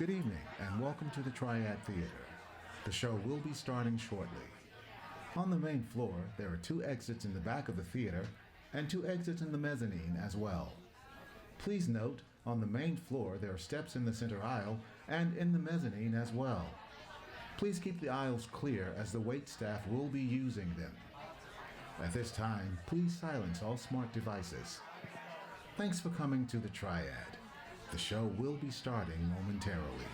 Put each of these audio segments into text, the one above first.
Good evening, and welcome to the Triad Theater. The show will be starting shortly. On the main floor, there are 2 exits in the back of the theater and 2 exits in the mezzanine as well. Please note, on the main floor there are steps in the center aisle and in the mezzanine as well. Please keep the aisles clear as the wait staff will be using them. At this time, please silence all smart devices. Thanks for coming to the Triad. The show will be starting momentarily.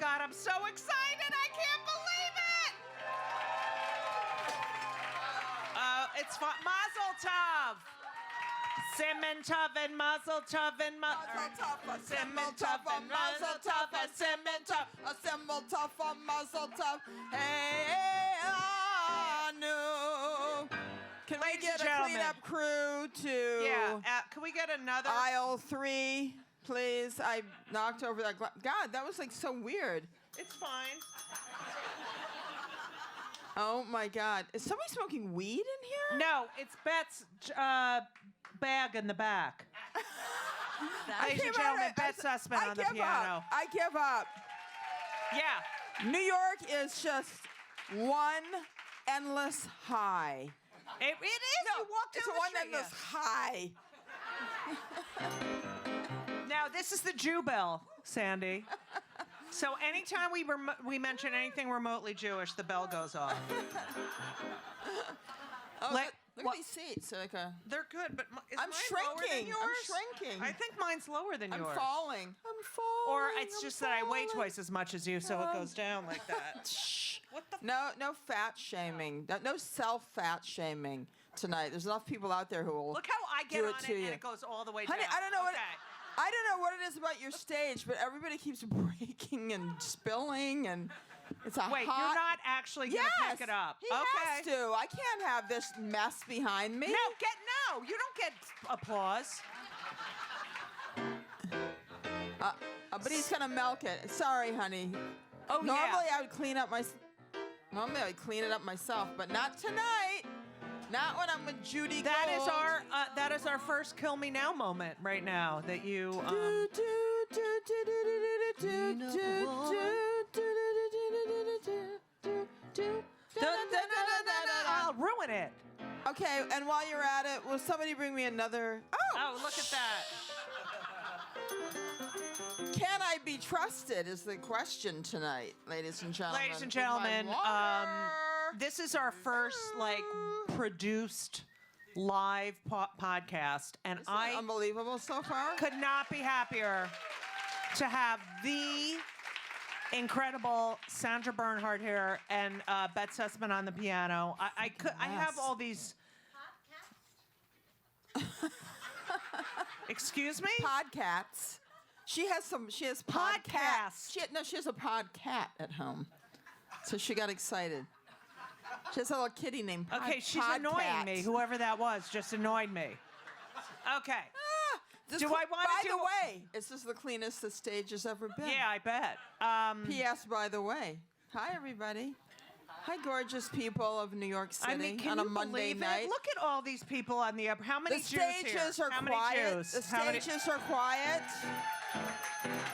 God, I'm so excited! I can't believe it! It's Mazel Tov! Simon Tov and Mazel Tov and Mazel Tov, Simon Tov and Mazel Tov, and Simon Tov, a Simon Tov and Mazel Tov. Hey, Anu! Can we get a cleanup crew to? Yeah, can we get another? Aisle 3. Please, I knocked over that glass. God, that was like so weird. It's fine. Oh my God. Is somebody smoking weed in here? No, it's Bette's bag in the back. Ladies and gentlemen, Bette Sussman on the piano. I give up. Yeah. New York is just one endless high. It is. No, you walk down it's the one street. endless high. Now, this is the Jew bell, Sandy. So anytime we mention anything remotely Jewish, the bell goes off. Look at these seats. They're good, but is I'm mine shrinking. lower than yours? I'm shrinking. I think mine's lower than yours. I'm falling. Or it's just that I weigh twice as much as you, so it goes down like that. Shh. What the? No fat shaming. No self-fat shaming tonight. There's enough people out there who will Look how I get do on it it to and you. it goes all the way Honey, down. I don't know okay. I don't know what it is about your stage, but everybody keeps breaking and spilling, and it's a Wait, hot... you're not actually going to pick it up. He has to. I can't have this mess behind me. No, you don't get applause. But he's gonna milk it. Sorry, honey. Oh, Normally I would clean up Normally I would clean it up myself, but not tonight. Not when I'm with Judy. That is our first Kill Me Now moment right now. That you. I'll ruin it. Okay, and while you're at it, will somebody bring me another? Oh, look at that. Can I be trusted is the question tonight, ladies and gentlemen. Ladies and gentlemen, this is our first produced live podcast, and I unbelievable so far. Could not be happier to have the incredible Sandra Bernhard here and Bette Sussman on the piano. I have all these. Excuse me? Podcats. She has Podcasts. She has a podcat at home. So she got excited. She has a little kitty named Okay, she's Podcat. annoying me. Whoever that was just annoyed me. Okay. Do I want to do... By the way, this is the cleanest the stage has ever been. Yeah, I bet. P.S. By the way. Hi, everybody. Hi, gorgeous people of New York City I mean, can on a you Monday believe night. it? Look at all these people on the upper. How many The Jews here? stages are How quiet. many Jews? The How many- stages are quiet.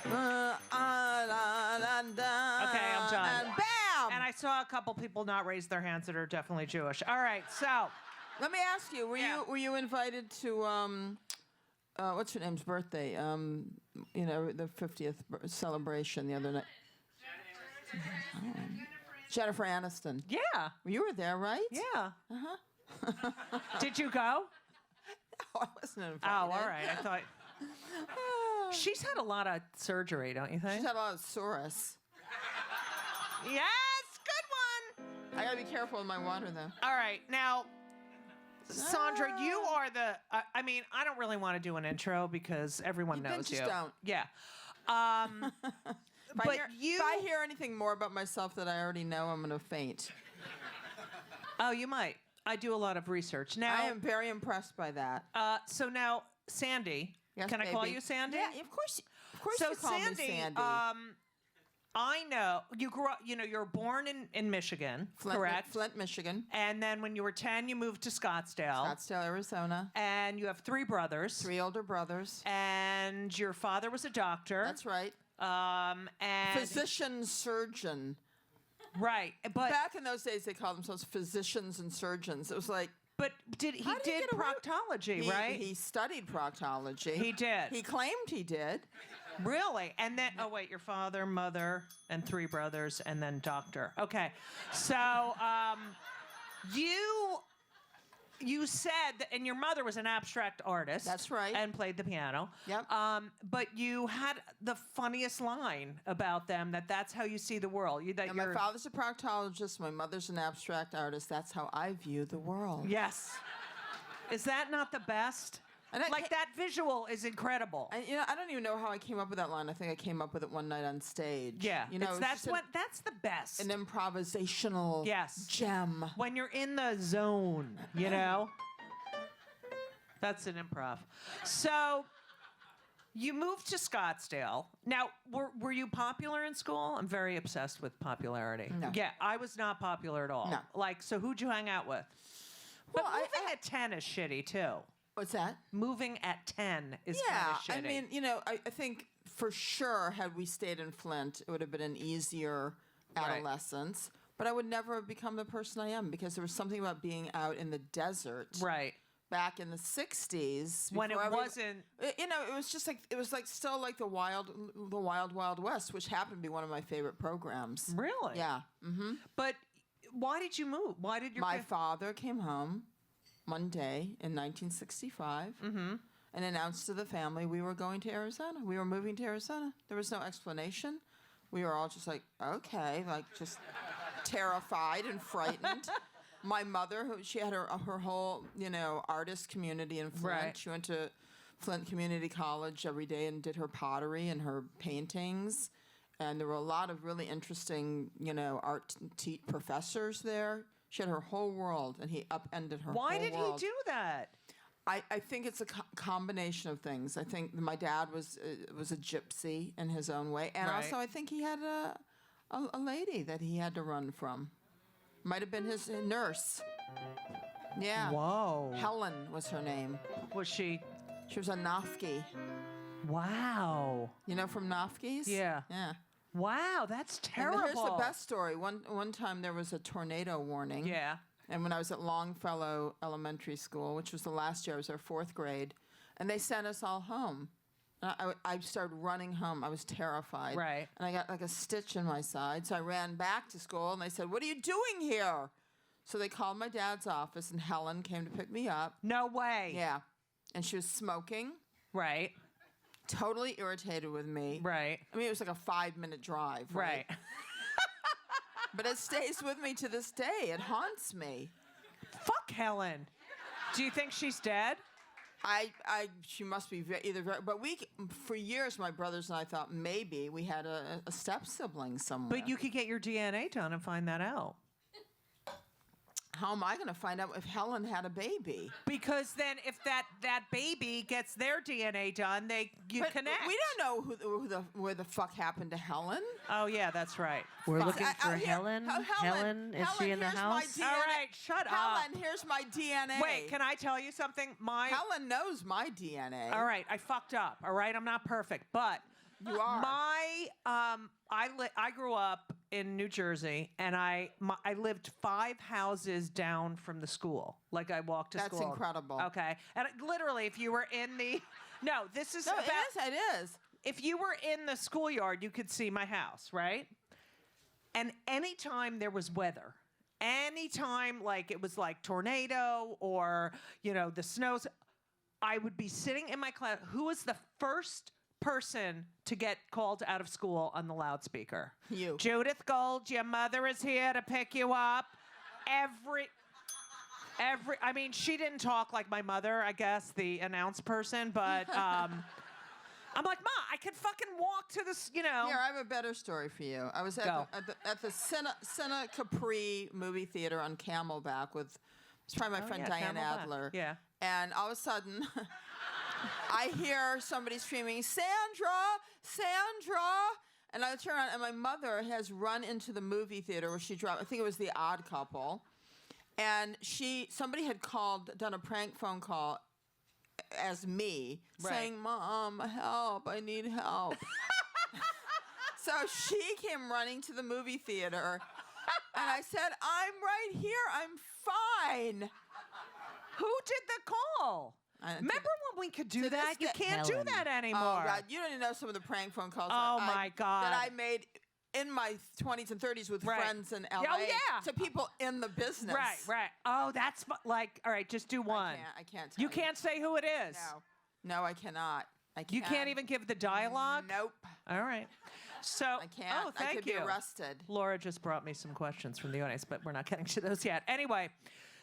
Okay, I'm done. And bam! And I saw a couple people not raise their hands that are definitely Jewish. All right, so Let me ask you: Were you invited to what's her name's birthday? The 50th celebration the other night. Jennifer Aniston. yeah, You were there, right? yeah. Did you go? No, I wasn't invited. Oh, all right. I thought she's had a lot of surgery, don't you think? She's had a lot of sorus. Yes, good one. I gotta be careful with my water, though. All right, now, Sandra, you are the. I mean, I don't really want to do an intro because everyone knows just you. don't. Yeah. If I hear anything more about myself that I already know, I'm gonna faint. Oh, you might. I do a lot of research now. I am very impressed by that. So now, Sandy. Yes, Can I call baby. you Sandy? Yeah, of course. Of course, So you call Sandy, me Sandy. I know you grew up. You were born in Michigan, correct? Flint, Michigan. And then when you were 10, you moved to Scottsdale. Scottsdale, Arizona. And you have 3 brothers. 3 older brothers. And your father was a doctor. That's right. And Physician surgeon. right, but Back in those days, they called themselves physicians and surgeons. It was like but he How did he did get away- proctology, right? he studied proctology. He did. He claimed he did. Really? And then, oh, wait, your father, mother, and 3 brothers, and then doctor. Okay. So, you said that, and your mother was an abstract artist. That's right. And played the piano. Yep. But you had the funniest line about them that's how you see the world. And my father's a proctologist. My mother's an abstract artist. That's how I view the world. Yes. Is that not the best? And That visual is incredible. I don't even know how I came up with that line. I think I came up with it one night on stage. Yeah. it was that's just that's the best. an improvisational Yes. gem. When you're in the zone, That's an improv. So, you moved to Scottsdale. Now, were you popular in school? I'm very obsessed with popularity. No. Yeah, I was not popular at all. No. So who'd you hang out with? But Well, moving at 10 is shitty, too. What's that? Moving at 10 is kind Yeah, of shitty. I mean, I think for sure, had we stayed in Flint, it would have been an easier Right. adolescence. But I would never have become the person I am because there was something about being out in the desert Right. back in the 60s. When it before wasn't... it was just like, still like the Wild West, which happened to be one of my favorite programs. Really? Yeah. Mm-hmm. But why did you move? Why did your... My father came home one day in 1965 and announced to the family we were going to Arizona. We were moving to Arizona. There was no explanation. We were all just like, okay, like just terrified and frightened. My mother, she had her whole, artist community in Flint. Right. She went to Flint Community College every day and did her pottery and her paintings. And there were a lot of really interesting, art professors there. She had her whole world, and he upended her Why whole did world. he do that? I think it's a combination of things. I think my dad was a gypsy in his own way. And Right. also I think he had a lady that he had to run from. Might have been his nurse. Yeah. Whoa. Helen was her name. Was she... She was a Nafki. Wow. You know from Nafkis? Yeah. Yeah. Wow, that's terrible. And here's the best story. One time there was a tornado warning. Yeah. And when I was at Longfellow Elementary School, which was the last year, I was there 4th grade, and they sent us all home. And I started running home. I was terrified. Right. And I got like a stitch in my side. So I ran back to school, and they said, "What are you doing here?" So they called my dad's office, and Helen came to pick me up. No way. Yeah. And she was smoking, Right. totally irritated with me. Right. I mean, it was like a 5-minute drive. Right. But it stays with me to this day. It haunts me. Fuck Helen. Do you think she's dead? She must be either very, but for years, my brothers and I thought maybe we had a step sibling somewhere. But you could get your DNA done and find that out. How am I going to find out if Helen had a baby? Because then, if that baby gets their DNA done, you connect. We don't know where the fuck happened to Helen. Oh yeah, that's right. We're looking for here- Helen. Helen, Is she in the here's my house? DNA. All right, shut up. Helen, here's my DNA. Wait, can I tell you something? Helen knows my DNA. All right, I fucked up. All right, I'm not perfect, but You are. I grew up in New Jersey, and I lived 5 houses down from the school. Like I walked to That's school. incredible. Okay, and literally, if you were in the this is No, about it is. if you were in the schoolyard, you could see my house, right? And anytime there was weather, anytime like it was like tornado or the snows, I would be sitting in my class. Who was the first person to get called out of school on the loudspeaker? You. Judith Gold, your mother is here to pick you up. I mean, she didn't talk like my mother, I guess, the announce person, but I'm like, Ma, I can fucking walk to this, Here, I have a better story for you. I was at the Cine Capri movie theater on Camelback with, it's probably my friend Diane Camelback. Adler. Yeah. And all of a sudden, I hear somebody screaming, Sandra, Sandra. And I turn around, and my mother has run into the movie theater where she dropped, I think it was The Odd Couple. And somebody had done a prank phone call as me, saying, Mom, help, I need help. So she came running to the movie theater, and I said, I'm right here, I'm fine. Who did the call? Remember when we could do To that? this You day- can't do Helen. that anymore. Oh, God, you don't even know some of the prank phone calls Oh, my God. that I made in my 20s and 30s with Right. friends in LA Oh, yeah. to people in the business. Right. Oh, that's like, all right, just do one. I can't tell You can't say who it is. No, I cannot. I can't. You can't even give the dialogue? Nope. All right. So, I can't. Oh, thank I could you. be arrested. Laura just brought me some questions from the audience, but we're not getting to those yet. Anyway,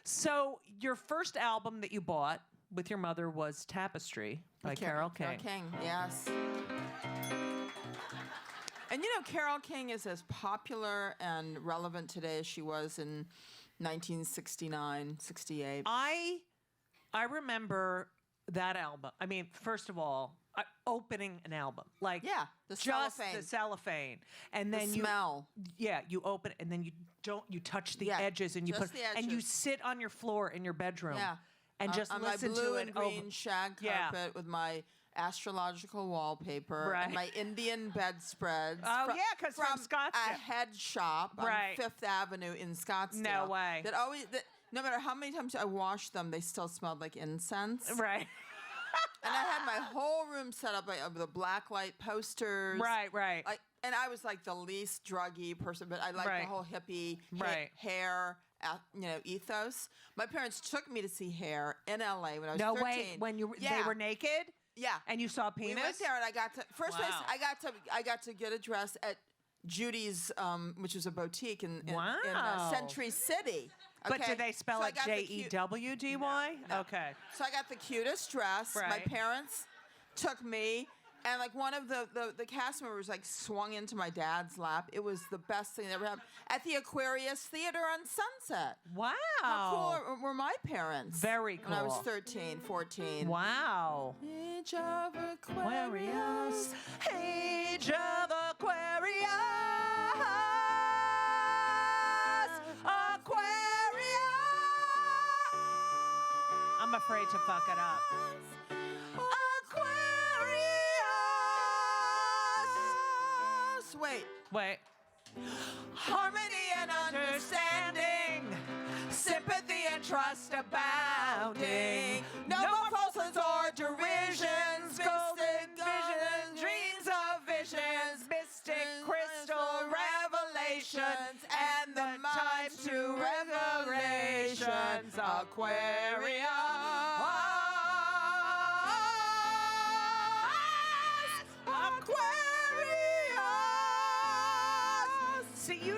so your first album that you bought with your mother was Tapestry by Carole King. Carole King, yes. And Carole King is as popular and relevant today as she was in 1969, 68. I remember that album. I mean, first of all, opening an album, like the just cellophane. the cellophane, and then The smell. you open it, and then you touch the edges, and you just put, the and you edges. sit on your floor in your bedroom, Yeah. and just on listen my blue to and it green over. shag Yeah. carpet with my astrological wallpaper Right. and my Indian bedspreads. Oh, yeah, 'cause from Scottsdale. a head shop Right. on Fifth Avenue in Scottsdale. No way. No matter how many times I washed them, they still smelled like incense. Right. And I had my whole room set up with the black light posters. Right. And I was like the least druggy person, but I liked Right. the whole hippie Right. hair, ethos. My parents took me to see Hair in LA when I was No 13. way. When they were naked, Yeah. and you saw We penis. went there, and I got to first place. Wow. I got to get a dress at Judy's, which was a boutique in Wow. Century City. But okay? did they spell So I it got the cute- JEWDY? No. Okay. So I got the cutest dress. My Right. parents took me, and like one of the cast members like swung into my dad's lap. It was the best thing that ever happened at the Aquarius Theater on Sunset. Wow. How cool were my parents? Very When I was cool. 13, 14. Wow. Age of Aquarius, age of Aquarius, Aquarius. I'm afraid to fuck it up. Aquarius. Wait. Harmony and understanding, sympathy and trust abounding. No more falsehoods or derisions, golden visions, dreams of visions, mystic crystal revelations, and the time to revelations. Aquarius. See, you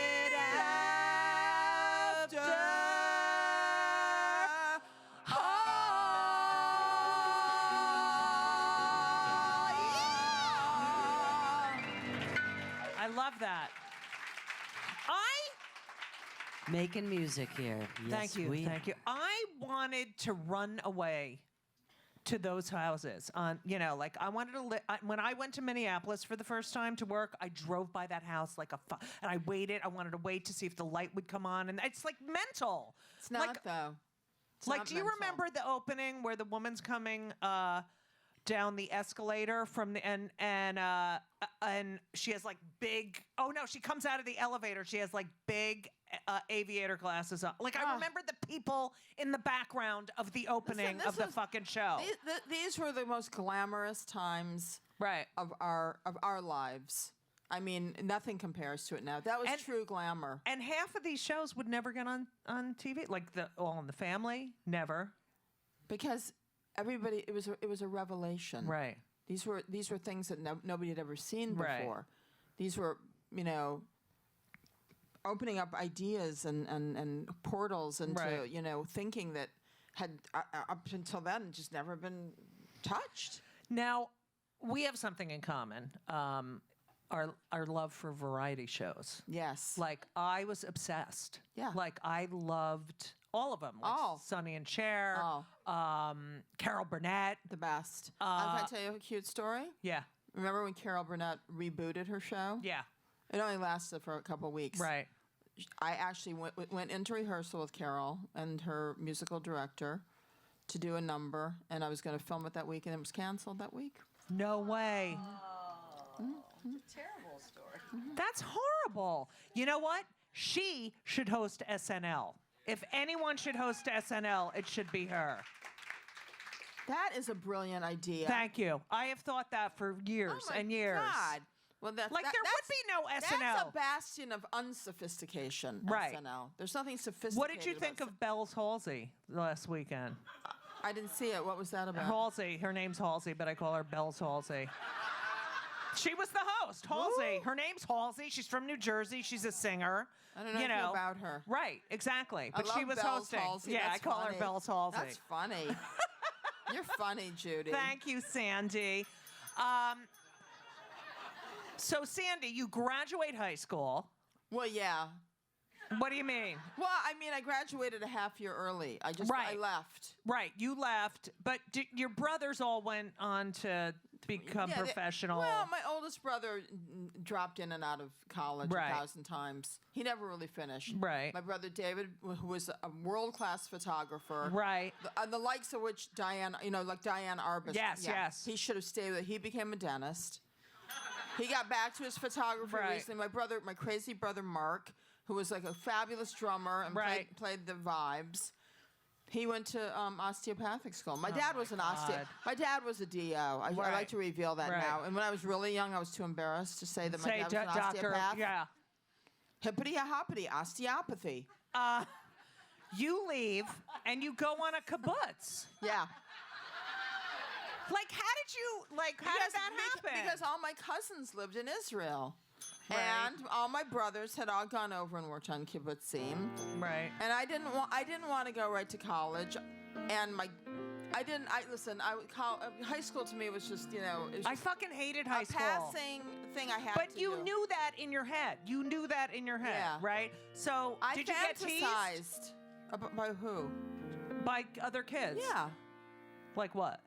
that. Making music here. Yes, Thank you. we Thank you. I wanted to run away to those houses. Like I wanted to when I went to Minneapolis for the first time to work, I drove by that house like and I waited. I wanted to wait to see if the light would come on, and it's like mental. It's not like, though. It's like, not do you mental. remember the opening where the woman's coming down the escalator from the and she has like big? Oh no, she comes out of the elevator. She has like big aviator glasses on. Like I remember the people in the background of the opening of the fucking show. These were the most glamorous times Right. of our lives. I mean, nothing compares to it now. That was true glamour. And half of these shows would never get on TV, like the All in the Family, never. Because everybody, it was a revelation. Right. These were things that nobody had ever seen before. Right. These were, opening up ideas and portals into, Right. thinking that had up until then just never been touched. Now, we have something in common. Our love for variety shows. Yes. Like I was obsessed. Yeah. Like I loved all of them. Like All. Sonny and Cher. Oh. Carol Burnett. The best. I'm going to tell you a cute story. Yeah. Remember when Carol Burnett rebooted her show? Yeah. It only lasted for a couple of weeks. Right. I actually went into rehearsal with Carol and her musical director to do a number, and I was going to film it that week, and it was canceled that week. No way. Terrible story. That's horrible. You know what? She should host SNL. If anyone should host SNL, it should be her. That is a brilliant idea. Thank you. I have thought that for years Oh my and years. God. Well, Like there would be no SNL. That's a bastion of unsophistication. Right. SNL. There's nothing sophisticated. What did you think about of Belle's Halsey last weekend? I didn't see it. What was that about? Halsey. Her name's Halsey, but I call her Belle's Halsey. She was the host, Halsey. Who? Her name's Halsey. She's from New Jersey. She's a singer. I don't know anything about her. Right, exactly. I But she love was Belle's hosting. Halsey. Yeah, That's I call her funny. Belle's Halsey. That's funny. You're funny, Judy. Thank you, Sandy. So, Sandy, you graduate high school. Well, yeah. What do you mean? Well, I mean, I graduated a half year early. I Right. left. Right, you left, but your brothers all went on to become Yeah, professional. Well, my oldest brother dropped in and out of college Right. 1,000 times. He never really finished. Right. My brother David, who was a world-class photographer. Right. The likes of which Diane, like Diane Arbus. Yes, yes. He should have stayed with. He became a dentist. He got back to his photography Right. recently. My crazy brother Mark, who was like a fabulous drummer and Right. played the vibes. He went to osteopathic school. My dad was an God. My dad was a DO. I Right. like to reveal that Right. now. And when I was really young, I was too embarrassed to say that my Say, dad was an doctor, osteopath. yeah. Hippity hoppity, osteopathy. You leave and you go on a kibbutz. Yeah. Like, how did that happen? Because all my cousins lived in Israel. Right. And all my brothers had all gone over and worked on kibbutzim. Right. And I didn't want to go right to college. And high school to me was just, it was I just fucking hated high a school. passing thing I had But to you do. knew that in your head. You knew that in your head, Yeah. right? So I did you get teased fantasized. By who? by other kids? Yeah. Like what?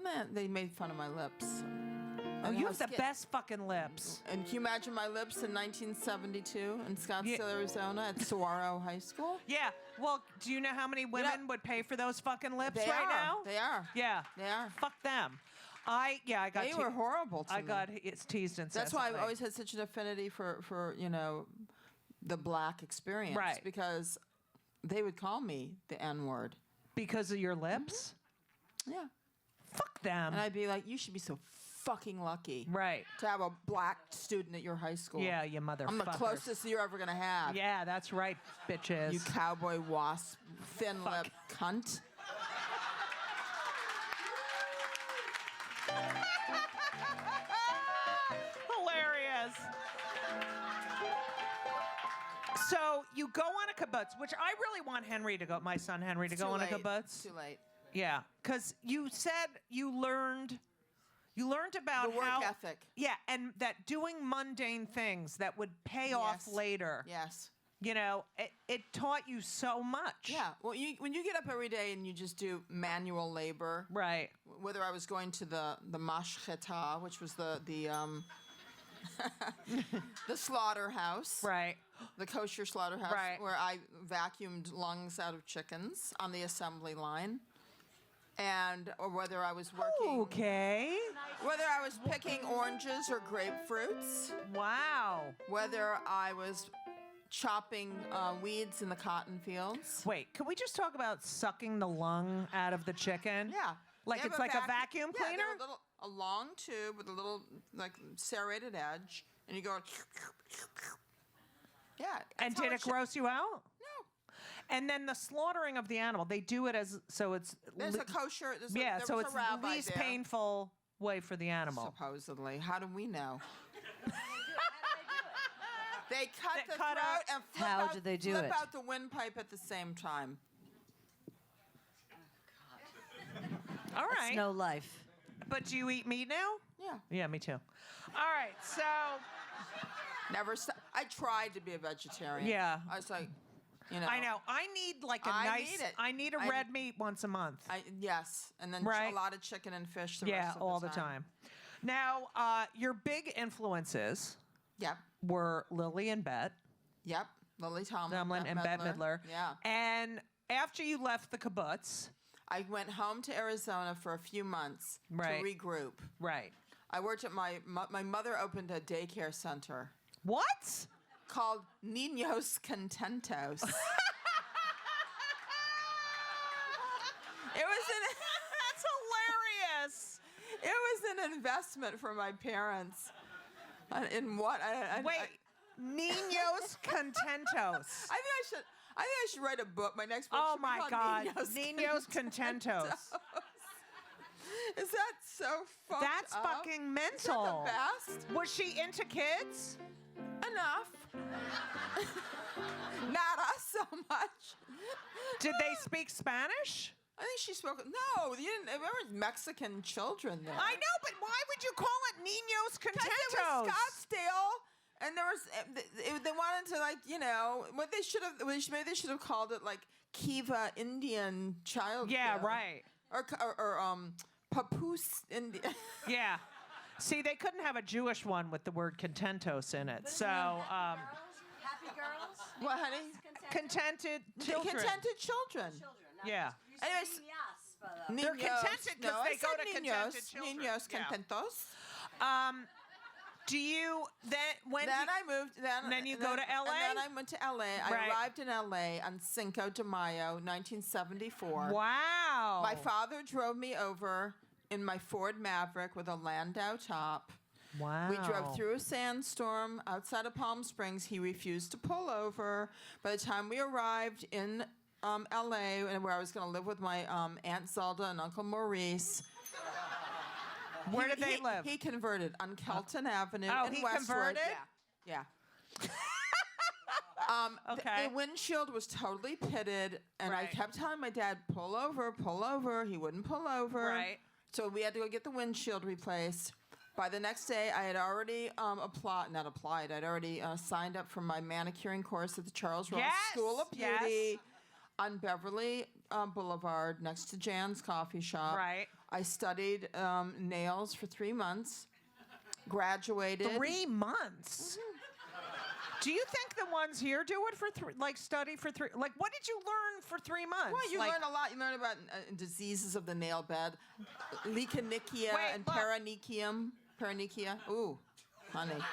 Man, they made fun of my lips. Oh, And you I have the was best fucking lips. And can you imagine my lips in 1972 in Scottsdale, Yeah. Arizona at Saguaro High School? Yeah. Well, do you know how many women would pay for those fucking lips They right are. now? They are. Yeah. They are. Fuck them. I got They were horrible to I me. got it's teased incessantly. That's why I've always had such an affinity for the black experience. Right. Because they would call me the N-word. because of your lips. Yeah. Fuck them. And I'd be like, you should be so fucking lucky Right. to have a black student at your high school. Yeah, you motherfucker. I'm the closest you're ever going to have. Yeah, that's right, bitches. You cowboy wasp, thin lip cunt. Hilarious. So you go on a kibbutz, which I really want Henry to go. My son Henry to go on a kibbutz. Too late. Yeah, because you said you learned. You learned about The work how, ethic. yeah, and that doing mundane things that would pay off Yes. later. Yes. You know, it taught you so much. Yeah. Well, when you get up every day and you just do manual labor, Right. whether I was going to the mashcheta, which was the the slaughterhouse, Right. the kosher slaughterhouse, Right. where I vacuumed lungs out of chickens on the assembly line, or whether I was working, Okay. whether I was picking oranges or grapefruits, Wow. whether I was chopping weeds in the cotton fields. Wait, can we just talk about sucking the lung out of the chicken? Yeah. Like They it's have like a vacuum Yeah, cleaner? they're a long tube with a little like serrated edge, and you go. Yeah. And that's how did it should- gross you out? No. And then the slaughtering of the animal, they do it as so it's There's a kosher. yeah, there so was it's a rabbi the least there, painful way for the animal. supposedly. How do we know? They cut They the cut throat out- and flip How out, do they do flip it? out the windpipe at the same time. All right. It's no life. But do you eat meat now? Yeah. Yeah, me too. All right, so Never. I tried to be a vegetarian. Yeah. I was like, you know. I know I need like a I nice. need it. I need a I- red meat once a month. Yes, and then Right. a lot of chicken and fish. The yeah, rest of all the the time. Now, your big influences Yep. were Lily and Bette. Yep. Lily Dumlin and Bette Midler. Yeah. And after you left the kibbutz, I went home to Arizona for a few months Right. to regroup. right? I worked at my mother opened a daycare center What? called Niños Contentos. It was That's hilarious. an investment for my parents. In what? Wait, Niños Contentos. I think I should write a book. My next book Oh should be my called God, Niños Niños Contentos. Is that so fucked That's up? fucking Is mental. that the best? Was she into kids? Enough. Not us so much. Did they speak Spanish? I think she spoke. No, you didn't. There were Mexican children there. I know, but why would you call it Niños Because it Contentos? was Scottsdale, and there was they wanted to like what they should have. Maybe they should have called it like Kiva Indian Child. Yeah, Care. right. Or Papoose Indian. Yeah. See, they couldn't have a Jewish one with the word contentos in it. So, Happy girls? What, honey? contented children. Contented children. Not Yeah. You said Anyways, niñas, but, They're Niños. contented 'cause No, they I go said to niños, contented children. Niños Yeah. contentos. Do you then when Then do- I moved. then you go to LA? And then I went to LA. I Right. arrived in LA on Cinco de Mayo, 1974. Wow. My father drove me over in my Ford Maverick with a Landau top. Wow. We drove through a sandstorm outside of Palm Springs. He refused to pull over. By the time we arrived in LA, and where I was going to live with my Aunt Zelda and Uncle Maurice. Where did they live? He converted on Kelton Avenue Oh, in he Westwood. converted? Yeah. Okay. The windshield was totally pitted, and I Right. kept telling my dad, pull over, pull over. He wouldn't pull over. Right. So we had to go get the windshield replaced. By the next day, I had already I'd already signed up for my manicuring course at the Charles Ross Yes, School of yes. Beauty on Beverly Boulevard next to Jan's Coffee Shop. Right. I studied nails for 3 months, graduated. 3 months. Do you think the ones here do it for study for 3? Like, what did you learn for 3 months? Well, you Like- learn a lot. You learn about diseases of the nail bed, leukonychia Wait, and look. paronychia. Ooh, honey,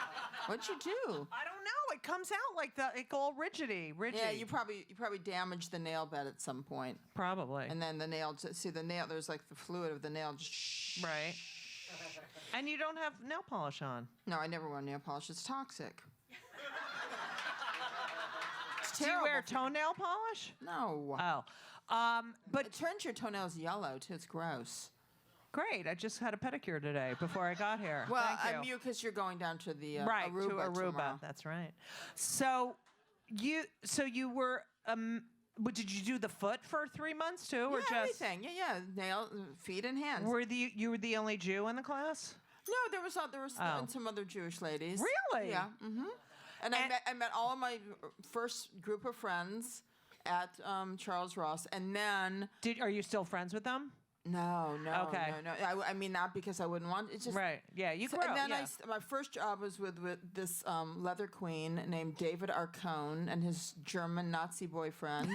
what'd you do? I don't know. It comes out like all rigidy. Yeah, you probably damaged the nail bed at some point, Probably. and then the nail. The nail. There's like the fluid of the nail. Just Right. And you don't have nail polish on. No, I never wear nail polish. It's toxic. It's Do you terrible. wear for- toenail polish? No. But It turns your toenails yellow too. It's gross. great. I just had a pedicure today before I got here. Well, Thank you. I'm you because you're going down to the Right, Aruba to Aruba. tomorrow. That's right. So you were But did you do the foot for 3 months too, or Yeah, just everything. Yeah, nail, feet and hands. you were the only Jew in the class? No, there was some other Jewish ladies. Really? Yeah. Mm-hmm. And I met all of my first group of friends at Charles Ross, and then Are you still friends with them? no, Okay. no. I mean, not because I wouldn't want. It's just Right. Yeah, you grew And up. then Yeah. my first job was with this leather queen named David Arcone and his German Nazi boyfriend.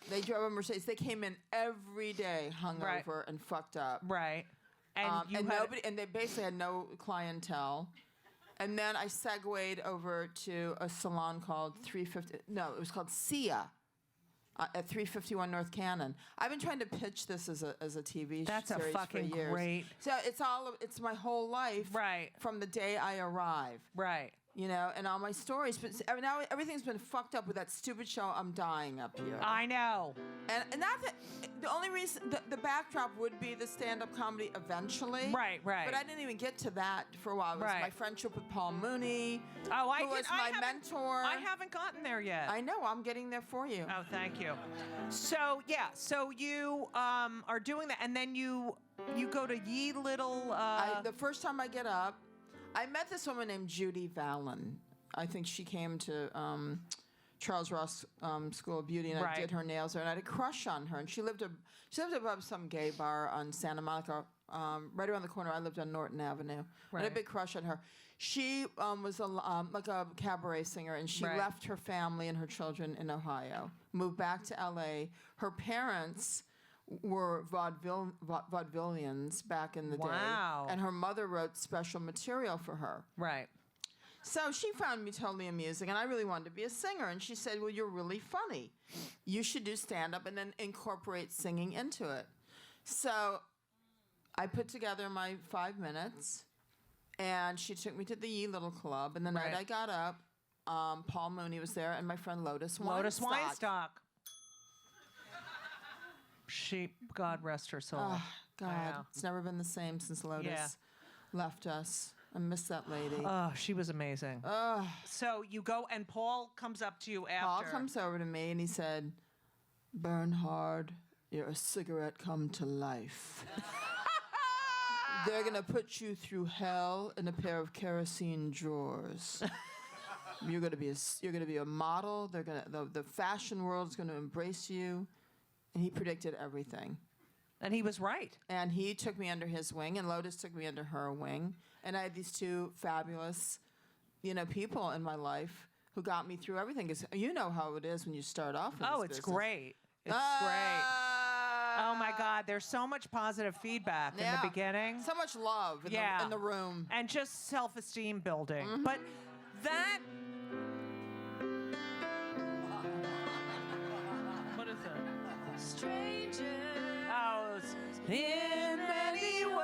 They drove a Mercedes. They came in every day, hungover and fucked up. Right. And And they basically had no clientele. And then I segued over to a salon called 350. No, it was called Sia. At 351 North Cannon. I've been trying to pitch this as a TV That's a series fucking for years. great- So it's my whole life. Right. From the day I arrive. Right. You know, and all my stories. But now everything's been fucked up with that stupid show. I'm dying up here. I know. And not that the only reason the backdrop would be the stand-up comedy eventually. Right. But I didn't even get to that for a while. It was Right. my friendship with Paul Mooney. Oh, who was my mentor. I haven't gotten there yet. I know. I'm getting there for you. Oh, thank you. So you are doing that, and then you go to Ye Little. The first time I get up, I met this woman named Judy Vallon. I think she came to Charles Ross School of Beauty, and I Right. did her nails there, and I had a crush on her. And she lived above some gay bar on Santa Monica, right around the corner. I lived on Norton Avenue. I had a Right. big crush on her. She was like a cabaret singer, and she Right. left her family and her children in Ohio, moved back to L.A. Her parents were vaudevillians back in the Wow. day, and her mother wrote special material for her. Right. So she found me totally amusing, and I really wanted to be a singer. And she said, "Well, you're really funny. You should do stand-up and then incorporate singing into it." So I put together my 5 minutes, and she took me to the Ye Little Club. And the night Right. I got up, Paul Mooney was there, and my friend Lotus Lotus Weinstock. Weinstock. She, God rest her soul. Oh, God. Wow. It's never been the same since Lotus left us. I miss that lady. Oh, she was amazing. So you go, and Paul comes up to you Paul after. comes over to me and he said, "Bernhard, you're a cigarette come to life. They're gonna put you through hell in a pair of kerosene drawers. You're gonna be a model. The fashion world is gonna embrace you." And he predicted everything. And he was right. And he took me under his wing, and Lotus took me under her wing. And I had these two fabulous, people in my life who got me through everything. 'Cause you know how it is when you start off in this Oh, it's business. great. It's great. Oh my God, there's so much positive feedback in the beginning. So much love in the room. And just self-esteem building. But that. What is it? Stranger. Oh, in many ways.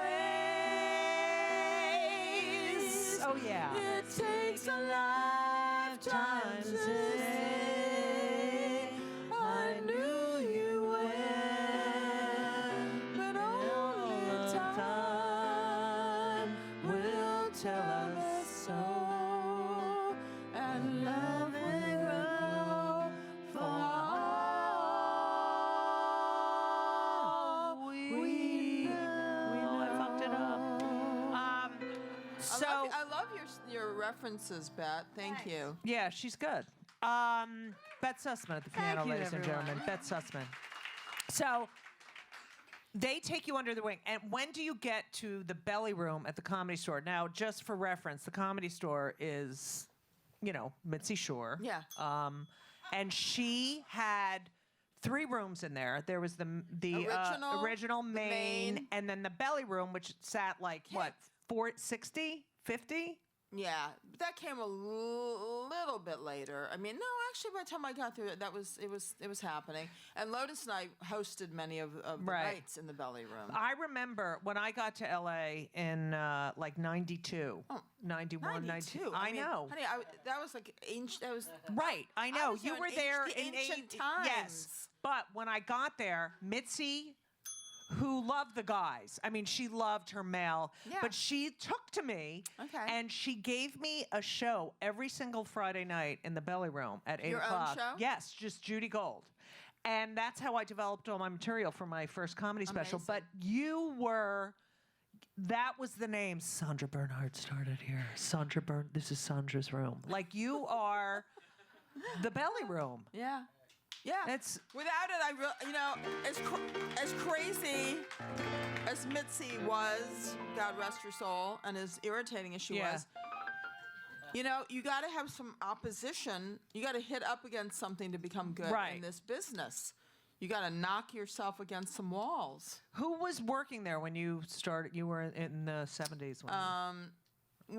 Oh yeah. It takes a lifetime to say I knew you when, but only time will tell us so, and love will grow for all we know. I fucked it up. So I love your references, Bette. Thank you. yeah, she's good. Bette Sussman at the piano, you, ladies and everyone. gentlemen. Bette Sussman. So they take you under the wing. And when do you get to the belly room at the Comedy Store? Now, just for reference, the Comedy Store is, Mitzi Shore. Yeah. And she had 3 rooms in there. There was the original the main, main. and then the belly room, which sat like, what, 460, 50? Yeah, but that came a little bit later. I mean, no, actually, by the time I got there, it was happening. And Lotus and I hosted many of the Right. nights in the belly room. I remember when I got to LA in like 92, 91, 92. I mean, know. honey. That was like ancient. That was Right, I know. was You there were in there the in ancient Yes. times. But when I got there, Mitzi who loved the guys. I mean, she loved her male, Yeah. but she took to me Okay. and she gave me a show every single Friday night in the belly room at 8 Your own o'clock. show? Yes, just Judy Gold. And that's how I developed all my material for my first comedy special. But you were, that was the name. Sandra Bernhard started here. This is Sandra's room. Like you are the belly room. Yeah. Yeah. It's Without it, as crazy as Mitzi was, God rest her soul, and as irritating as she Yeah. was, you got to have some opposition. You got to hit up against something to become good Right. in this business. You got to knock yourself against some walls. who was working there when you started? You were in the 70s. When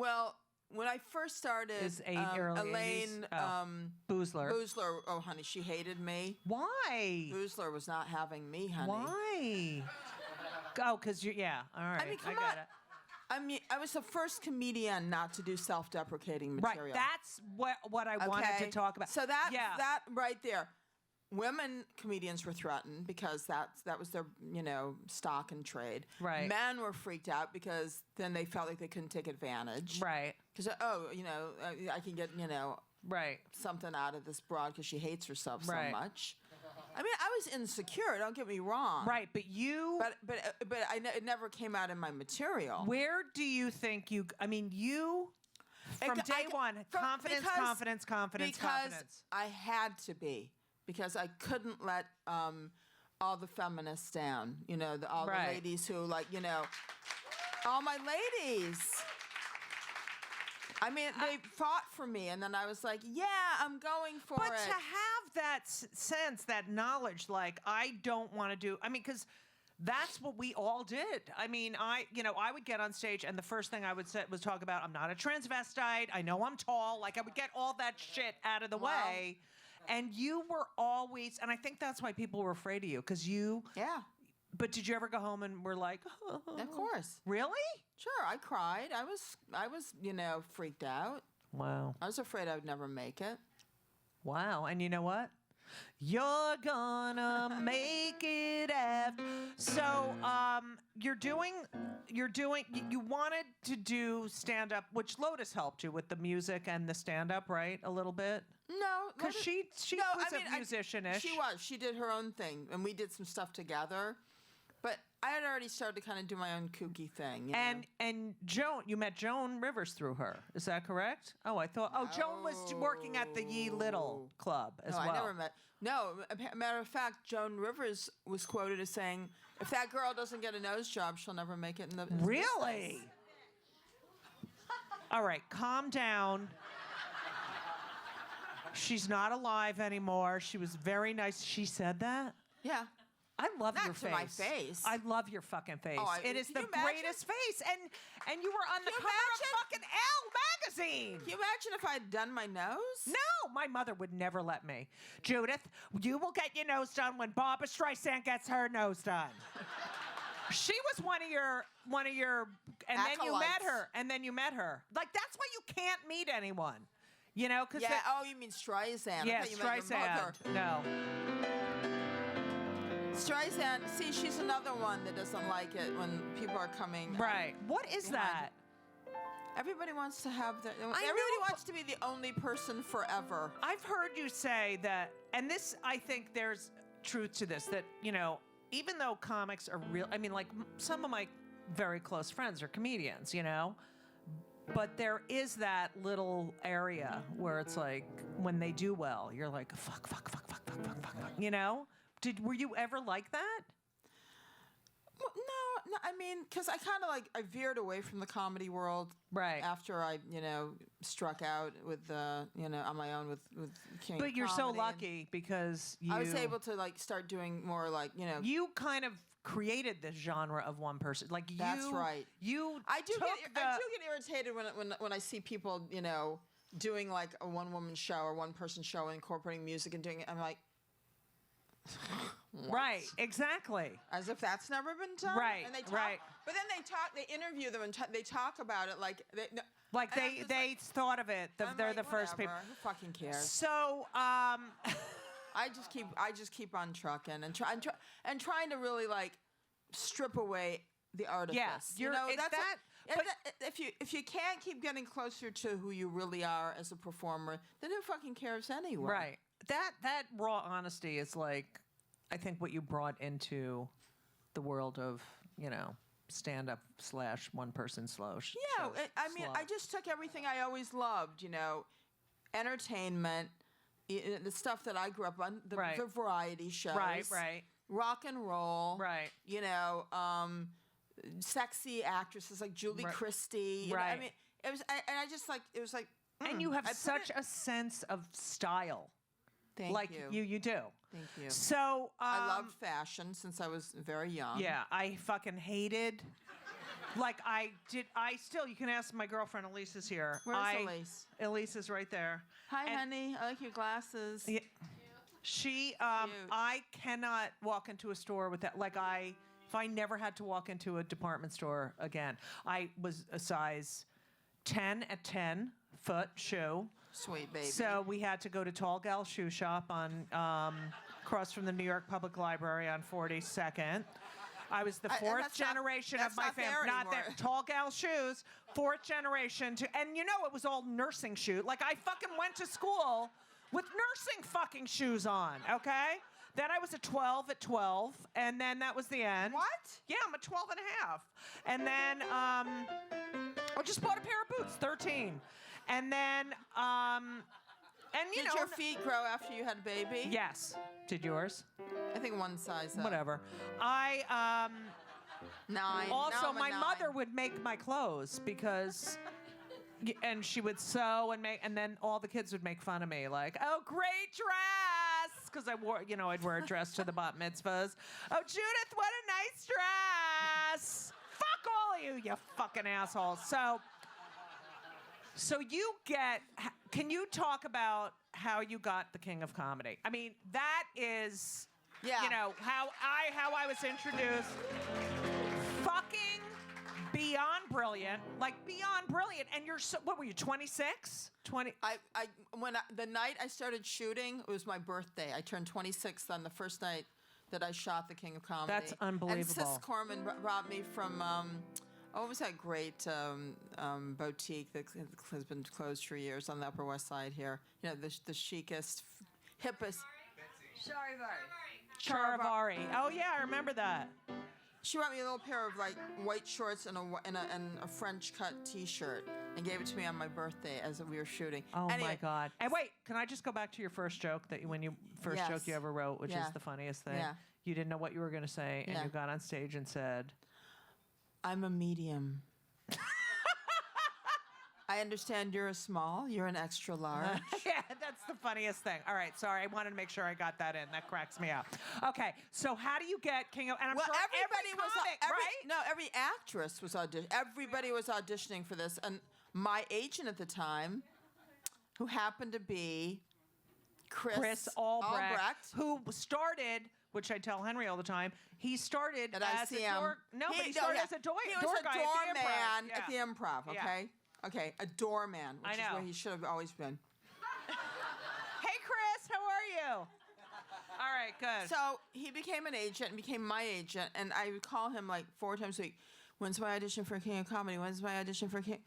Well, when I first started, Is early Elaine 80s? Oh. Boozler. Boozler, oh honey, she hated me. Why? Boozler was not having me, honey. Why? Oh, because you. Yeah. All right. I mean, come got on. it. I mean, I was the first comedian not to do self-deprecating Right. material. That's what I wanted to talk about. So that Yeah. that right there, women comedians were threatened because that was their stock and trade. Right. Men were freaked out because then they felt like they couldn't take advantage. Right. Because I can get Right. something out of this broad because she hates herself so Right. much. I mean, I was insecure. Don't get me wrong. Right. But you. But it never came out in my material. Where do you think you? I mean, you. From day one, confidence, because confidence, confidence, because confidence. I had to be, because I couldn't let all the feminists down. All Right. the ladies who all my ladies. I mean, they fought for me, and then I was like, yeah, I'm going for But it. to have that sense, that knowledge, like I don't want to do. I mean, because that's what we all did. I mean, I would get on stage, and the first thing I would say was talk about, I'm not a transvestite. I know I'm tall. Like I would get all that shit out of the way. And you were always, and I think that's why people were afraid of you, because you. Yeah, But did you ever go home and were like, of course. really? Sure, I cried. I was freaked out. Wow. I was afraid I would never make it. Wow. And you know what? You're gonna make it after. So, you wanted to do stand up, which Lotus helped you with the music and the stand up, right? A little bit? No, Because she was a musician-ish. She was. She did her own thing, and we did some stuff together. But I had already started to kind of do my own kooky thing. And Joan, you met Joan Rivers through her. Is that correct? Oh, I thought. Oh, Joan was working at the Ye Little Club as No, well. I never met. No, matter of fact, Joan Rivers was quoted as saying, "If that girl doesn't get a nose job, she'll never make it in the Really? All right, calm down. She's not alive anymore. She was very nice. She said that? Yeah. I love Not your to face. my face. I love your fucking face. Oh, It is can the you imagine? greatest face. And you were on the Can you cover imagine? of fucking Elle magazine. Can you imagine if I had done my nose? No, my mother would never let me. Judith, you will get your nose done when Barbara Streisand gets her nose done. She was one of your, and then you met Acolytes. her, Like that's why you can't meet anyone, because Yeah. Oh, you mean Streisand? yeah, I thought you meant your mother. Streisand. No, Streisand. See, she's another one that doesn't like it when people are coming. right. What is that? Everybody wants to have the. Everybody know, wants to be the only person forever. I've heard you say that, and this, I think there's truth to this, that, even though comics are real, I mean, like some of my very close friends are comedians, but there is that little area where it's like, when they do well, you're like, fuck, Were you ever like that? Well, no, I mean, because I kind of I veered away from the comedy world Right. after I, struck out with on my own with King. But you're so Comedy, and lucky because I was able to start doing more you kind of created this genre of one person. Like you. That's right. You. I do took get irritated when I see people doing like a one woman show or one person show and incorporating music and doing it. I'm like. What? Right. Exactly. As if that's never been done. Right, And they talk, right. But then they interview them and they talk about it like they. No, Like and I'm they just thought of it. I'm They're like, the first people. whatever, Who fucking cares? So, I just keep on trucking and trying to really strip away the artifice. Yeah, you know, it's that's that. if you can't keep getting closer to who you really are as a performer, then who fucking cares anyway? Right. That raw honesty is like, I think, what you brought into the world of, stand-up / one-person slow. Yeah, I mean, I just took everything I always loved, entertainment, the stuff that I grew up on, the variety shows. Right. Rock and roll. Right. Sexy actresses like Julie Christie. Right. I mean, it was like. And you have such a sense of style. Thank you. You do. Thank you. So I loved fashion since I was very young. Yeah, I fucking hated. I still. You can ask my girlfriend Elise is here. Where's Elise? Elise is right there. Hi, honey. I like your glasses. Yeah, she. I cannot walk into a store with that. If I never had to walk into a department store again, I was a size 10 at 10-foot shoe. Sweet baby. So we had to go to Tall Gal Shoe Shop on across from the New York Public Library on 42nd. I was the fourth generation of my family. Not there. Tall Gal Shoes, fourth generation. And it was all nursing shoes. I fucking went to school with nursing fucking shoes on, okay? Then I was a 12 at 12, and then that was the end. What? Yeah, I'm a 12 and a half. And then I just bought a pair of boots, 13. And then, Did your feet grow after you had a baby? Yes. Did yours? I think one size up. Whatever. 9. Also, my 9. mother would make my clothes because, and she would sew and then all the kids would make fun of me, like, "Oh, great dress," because I wore, I'd wear a dress to the bat mitzvahs. "Oh, Judith, what a nice dress." Fuck all of you fucking assholes. So can you talk about how you got the King of Comedy? I mean, that is, how I was introduced. Fucking beyond brilliant, And you're what were you, 26? 20? The night I started shooting, it was my birthday. I turned 26 on the first night that I shot the King of Comedy. That's unbelievable. And Sis Corman brought me from. What was that great boutique that has been closed for years on the Upper West Side here? The chicest, hippest. Charivari. Oh yeah, I remember that. She brought me a little pair of white shorts and a French cut T-shirt and gave it to me on my birthday as we were shooting. Oh anyway, my God! And wait, can I just go back to your first joke joke you ever wrote, which is the funniest thing? Yeah. You didn't know what you were going to say, and you got on stage and said, "I'm a medium." I understand you're a small. You're an extra large. Yeah, that's the funniest thing. All right, sorry. I wanted to make sure I got that in. That cracks me up. Okay, so how do you get King of... And I'm sure every actress was auditioning. Everybody was auditioning for this. And my agent at the time, who happened to be Chris Albrecht, who started... Which I tell Henry all the time. He started at as ICM. a door. No, but he started as a door guy. He was a doorman at the Improv. Okay. Yeah. Okay, a doorman, which is where he should have always been. Hey, Chris, how are you? All right, good. So he became an agent and became my agent, and I would call him 4 times a week. When's my audition for King of Comedy? When's my audition for King?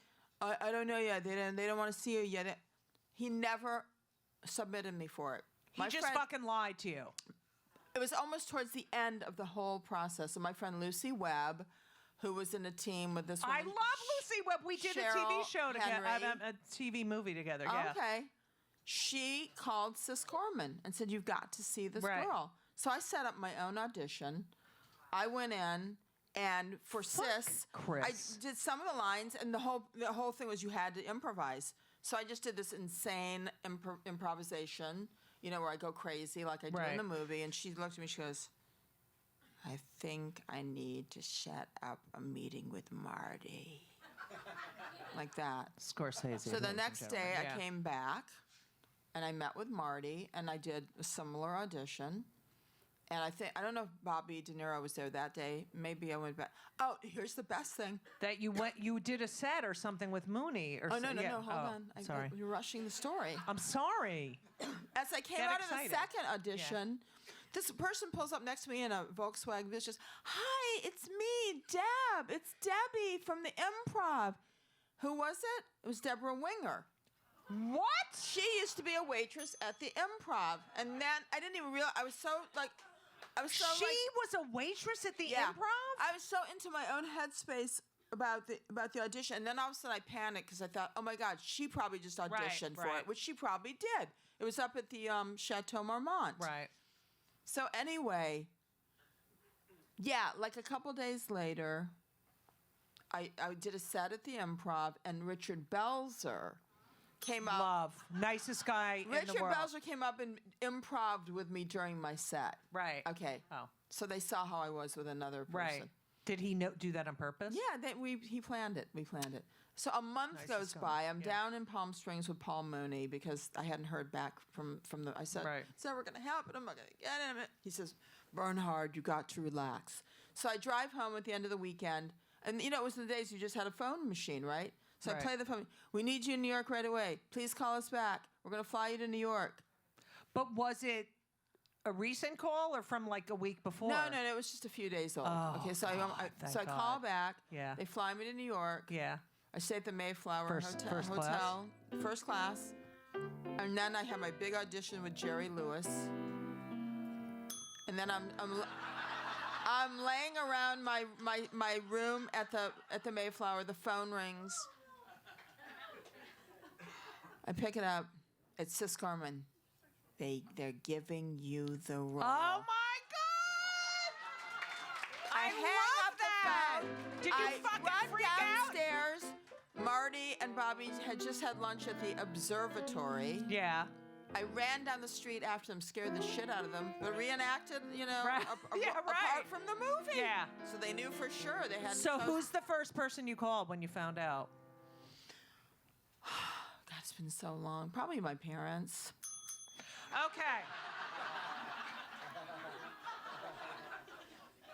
I don't know yet. They don't want to see you yet. He never submitted me for it. He just fucking lied to you. It was almost towards the end of the whole process. And my friend Lucy Webb, who was in a team with this woman. I love Lucy Webb. We did a TV show together, a TV movie together. Yeah. Okay. She called Sis Corman and said, "You've got to see this girl." So I set up my own audition. I went in, and for Sis, Chris. I did some of the lines, and the whole thing was you had to improvise. So I just did this insane improvisation, where I go crazy like I do in the movie. And she looked at me, she goes, "I think I need to set up a meeting with Marty." Like that. Scorsese. So the next day I came back and I met with Marty and I did a similar audition. And I don't know if Bobby De Niro was there that day. Maybe I went back. Oh, here's the best thing. That you did a set or something with Mooney or something. No, hold on. Sorry. You're rushing the story. I'm sorry. As I came out of the second audition, This person pulls up next to me in a Volkswagen Vision. Hi, it's me, Deb. It's Debbie from the Improv. Who was it? It was Deborah Winger. What? She used to be a waitress at the Improv, and then I didn't even realize. I was so She was a waitress at the Improv? I was so into my own headspace about the audition, and then all of a sudden I panicked because I thought, oh my God, she probably just auditioned for it, which she probably did. It was up at the Chateau Marmont. Right. So anyway, yeah, like a couple days later, I did a set at the Improv, and Richard Belzer came up. Love. Nicest guy in the Richard world. Belzer came up and improv'd with me during my set. Right. Okay. Oh. So they saw how I was with another person. Right. Did he do that on purpose? Yeah, he planned it. We planned it. So a month Nice goes guy. by. I'm Yeah. down in Palm Springs with Paul Mooney because I hadn't heard back from the. I said, Right. "It's never going to happen. I'm not going to get it." He says, "Bernhard, you got to relax." So I drive home at the end of the weekend, and it was the days you just had a phone machine, right? So Right. I play the phone. We need you in New York right away. Please call us back. We're going to fly you to New York. But was it a recent call or from like a week before? No, it was just a few days old. Oh, Okay, so God, thank I call God. back. Yeah. They fly me to New York. Yeah. I stay at the Mayflower First class? Hotel, first class. And then I have my big audition with Jerry Lewis. And then I'm laying around my room at the Mayflower. The phone rings. I pick it up. It's Sis Carmen. They're giving you the role. Oh my God! I hang love up the that. phone. Did you I fucking run freak out? downstairs. Marty and Bobby had just had lunch at the observatory. Yeah. I ran down the street after them, scared the shit out of them, but reenacted, Right. Yeah, apart right. from the movie. Yeah. So they knew for sure they hadn't. So posted- who's the first person you called when you found out? God, it's been so long. Probably my parents. Okay.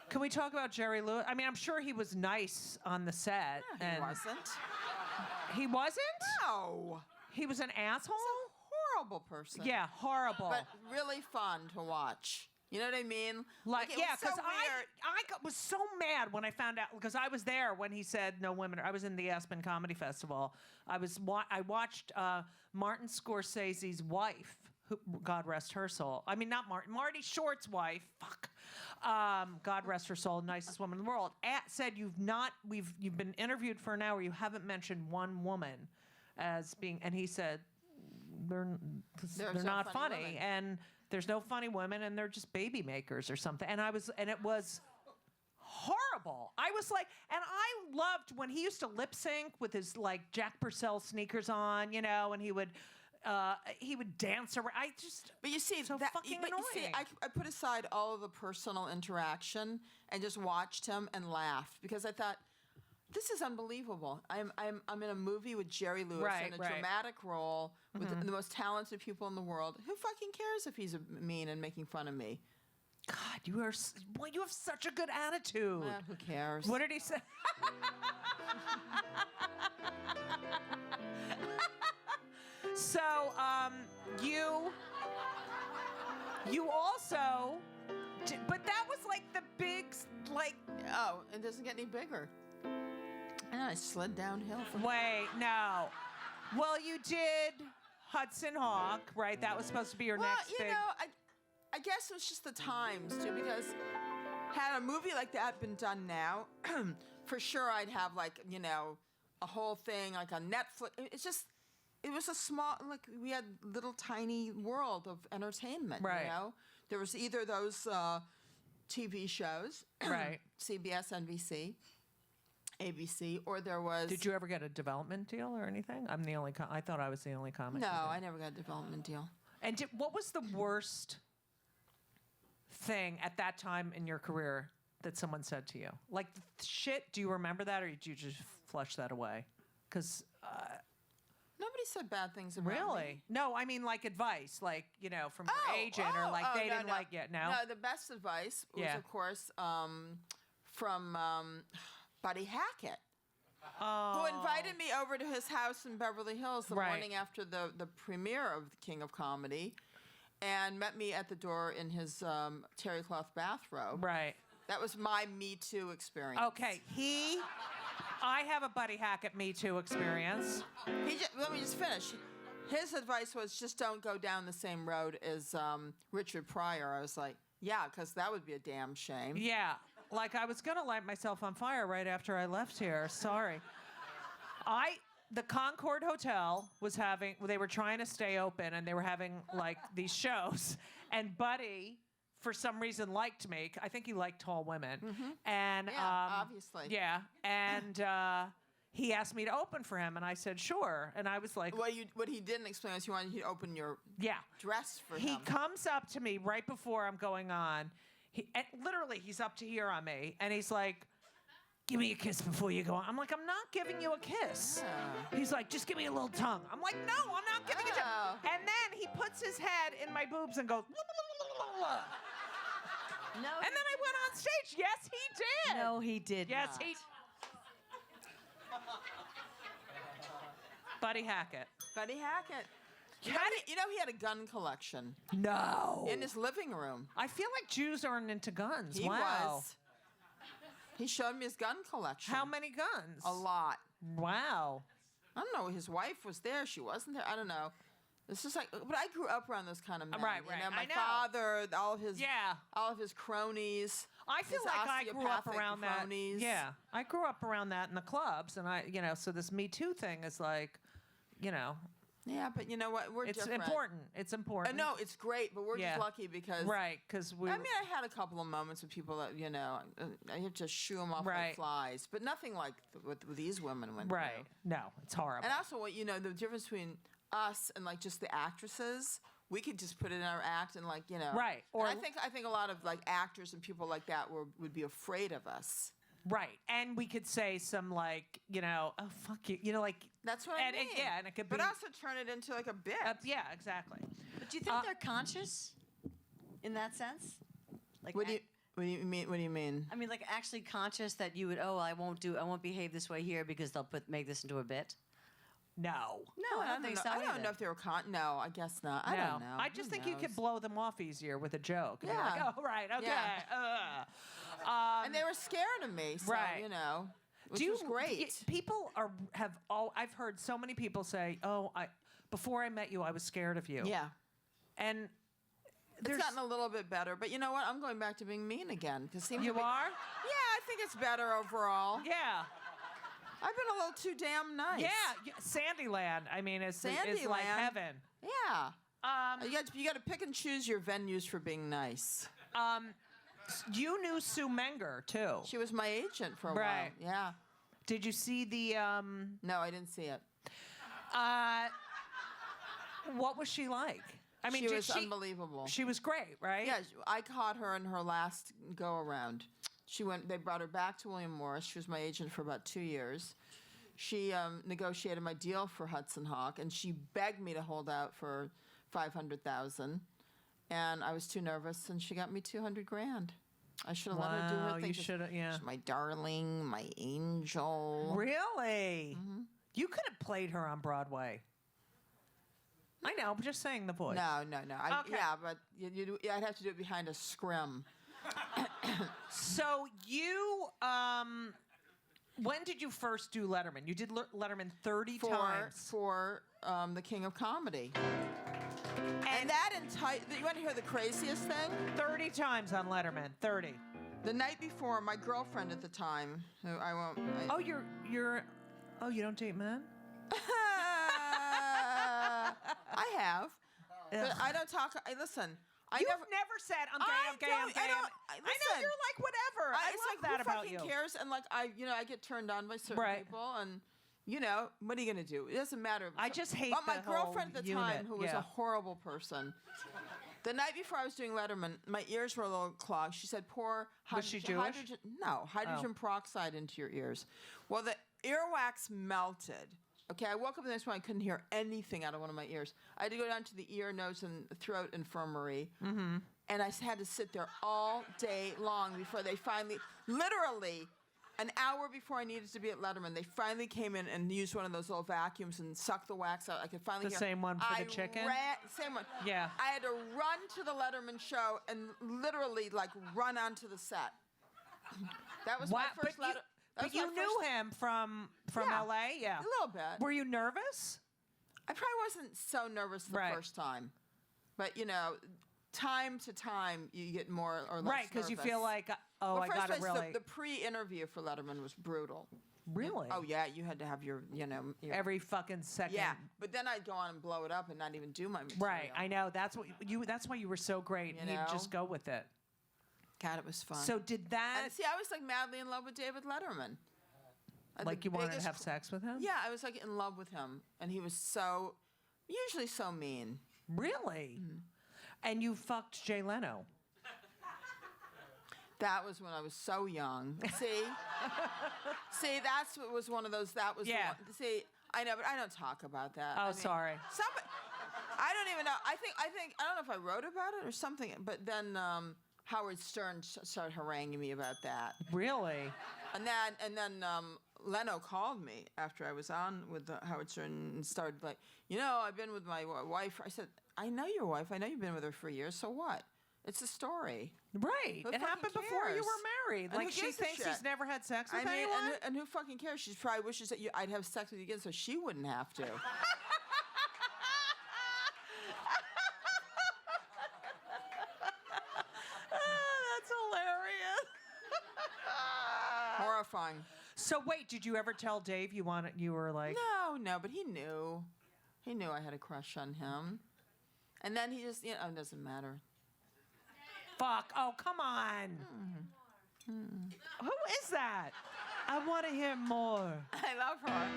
Can we talk about Jerry Lewis? I mean, I'm sure he was nice on the set. He and wasn't. He wasn't? No. He was an asshole? He's a horrible person. Yeah, horrible. But really fun to watch. You know what I mean? Like, it yeah, was so because weird. was so mad when I found out, because I was there when he said no women. I was in the Aspen Comedy Festival. I watched Martin Scorsese's wife, who, God rest her soul. I mean, not Martin, Marty Short's wife. Fuck. God rest her soul, nicest woman in the world. Said you've been interviewed for an hour. You haven't mentioned one woman as being, and he said they're There's no not funny funny, women. and there's no funny women, and they're just baby makers or something. And it was horrible. I was like, and I loved when he used to lip sync with his like Jack Purcell sneakers on, and he would dance around. But you see, so fucking but you see, annoying. I put aside all of the personal interaction and just watched him and laughed because I thought, this is unbelievable. I'm in a movie with Jerry Lewis Right, in a right. dramatic role with the most talented people in the world. Who fucking cares if he's mean and making fun of me? God, you have such a good attitude. Who cares? What did he say? So, you also, but that was like the big, like, Oh, it doesn't get any bigger. And I slid downhill from wait, no. Well, you did Hudson Hawk, right? That was supposed to be your next big. I guess it was just the times too, because had a movie like that been done now, for sure I'd have like a whole thing like on Netflix. It was a small, like we had little tiny world of entertainment. Right. There was either those TV shows, Right. CBS, NBC, ABC, or there was. Did you ever get a development deal or anything? I'm the only. I thought I was the only comic. No, who did. I never got a development deal. And what was the worst thing at that time in your career that someone said to you? Like, shit, do you remember that, or did you just flush that away? Because Nobody said bad things about me. really, no, I mean like advice, like from your agent, or like they didn't like it. No, No, the best advice was, Yeah. of course, from Buddy Hackett, oh, who invited me over to his house in Beverly Hills the Right. morning after the premiere of The King of Comedy. and met me at the door in his terry cloth bathrobe. Right. That was my Me Too experience. Okay. I have a Buddy Hackett Me Too experience. Let me just finish. His advice was just don't go down the same road as Richard Pryor. I was like, yeah, because that would be a damn shame. Yeah. Like I was going to light myself on fire right after I left here. Sorry. The Concord Hotel they were trying to stay open and they were having like these shows. And Buddy, for some reason, liked me. I think he liked tall women. And obviously. Yeah. And he asked me to open for him. And I said, sure. And I was like, What he didn't explain is he wanted you to open your dress for him. He comes up to me right before I'm going on. And literally, he's up to here on me. And he's like, give me a kiss before you go on. I'm like, I'm not giving you a kiss. He's like, just give me a little tongue. I'm like, no, I'm not giving you a tongue. And then he puts his head in my boobs and goes, No. and then I went on stage. Yes, he did. No, he did Yes, not. he. Buddy Hackett. Buddy Hackett. You know he had a gun collection No. in his living room. I feel like Jews aren't into guns. He Wow. was. He showed me his gun collection. How many guns? A lot. Wow. I don't know. His wife was there. She wasn't there. I don't know. This is like, but I grew up around those kind of men. Right, You right. know, my I know. father, all of his cronies. I feel his like I grew up osteopathic around cronies. that. Yeah, I grew up around that in the clubs, and so this Me Too thing is like, Yeah, but you know what? We're it's different. important. It's important. No, it's great, but we're Yeah. just lucky because. Right, because we. I mean, I had a couple of moments with people that, I have to shoo them off like Right. flies, but nothing like what these women went right. through. No, it's horrible. And also, the difference between us and like just the actresses, we could just put it in our act and like, Right. Or And I think a lot of like actors and people like that would be afraid of us. right, and we could say some like, oh fuck you, like. That's what and I mean. and it could be. But also turn it into like a bit. Yeah, exactly. But do you think they're conscious in that sense? Like, What do you mean? What do you mean? I mean, like actually conscious that you would, I won't behave this way here because they'll make this into a bit. No. No, I don't think so. I don't either. know if they were No, I guess not. I No. don't know. I just Who think you could knows? blow them off easier with a joke. And be Yeah. like, oh, right, okay. Yeah. And they were scared of me, so Right. which was great. People I've heard so many people say, before I met you, I was scared of you. Yeah. And It's there's. gotten a little bit better, but you know what? I'm going back to being mean again. You are? Yeah, I think it's better overall. Yeah. I've been a little too damn nice. Yeah. Sandyland, I mean, is like Sandyland. heaven. Yeah. You got to pick and choose your venues for being nice. You knew Sue Menger, too. She was my agent for a Right. while. Yeah. Did you see the. No, I didn't see it. What was she like? I mean, she was unbelievable. She was great, right? Yeah, I caught her in her last go around. They brought her back to William Morris. She was my agent for about 2 years. She negotiated my deal for Hudson Hawk, and she begged me to hold out for $500,000, and I was too nervous, and she got me $200,000. I should have let her do her thing. You should have, yeah. She's my darling, my angel. Really? Mm-hmm. You could have played her on Broadway. I know, I'm just saying the voice. No. Okay. Yeah, but I'd have to do it behind a scrim. So you, when did you first do Letterman? You did Letterman 30 times. For the King of Comedy. And that you want to hear the craziest thing? 30 times on Letterman, 30. The night before, my girlfriend at the time, who I won't. Oh, you don't date men? I have. But Ugh. I don't talk. Listen. You've never said, I'm gay, I'm gay, I'm gay. I know, listen, you're like, whatever. I it's love like, that who about fucking you. cares? And like, I get turned on by certain Right. people, and what are you gonna do? It doesn't matter. I just hate But my the whole girlfriend at the unit, time, who was yeah. a horrible person. The night before I was doing Letterman, my ears were a little clogged. She said, pour Was she Jewish? hydrogen peroxide into your ears. Well, the earwax melted. Okay, I woke up the next morning, I couldn't hear anything out of one of my ears. I had to go down to the ear, nose, and throat infirmary. Mm-hmm. And I had to sit there all day long before they finally, literally, an hour before I needed to be at Letterman, they finally came in and used one of those little vacuums and sucked the wax out. I could finally The hear. same one for the chicken? Same one. Yeah. I had to run to the Letterman show and literally like run onto the set. That was my first letter. But you knew him from Yeah, LA? Yeah. a little bit. Were you nervous? I probably wasn't so nervous the Right. first time, but time to time you get more or less. Right, because you nervous. feel like, Well, I first got to place, really. the pre-interview for Letterman was brutal. Really? Oh yeah, you had to have your Every fucking second. yeah. But then I'd go on and blow it up and not even do my material. Right, I know. That's why you were so great. You You'd know? just go with it. God, it was fun. So did that, and see, I was like madly in love with David Letterman. like you wanted to have sex with him? Yeah, I was like in love with him, and he was usually so mean. Really? Mm-hmm. And you fucked Jay Leno. That was when I was so young. See, that's what was one of those. That was Yeah. See, I know, but I don't talk about that. Oh, I mean, sorry. I don't even know. I think I don't know if I wrote about it or something. But then Howard Stern started haranguing me about that, Really? and then Leno called me after I was on with Howard Stern and started like, I've been with my wife. I said, I know your wife. I know you've been with her for years. So what? It's a story. Right. Who It fucking happened before you cares? were married. And Like who she gives a thinks shit? he's never had sex with I mean, anyone? and who fucking cares? She probably wishes that I'd have sex with you again so she wouldn't have to. That's hilarious. Horrifying. So wait, did you ever tell Dave you were like No, but he knew. He knew I had a crush on him. And then he just, it doesn't matter. fuck? Oh, come on. Who is that? I want to hear more. I love her.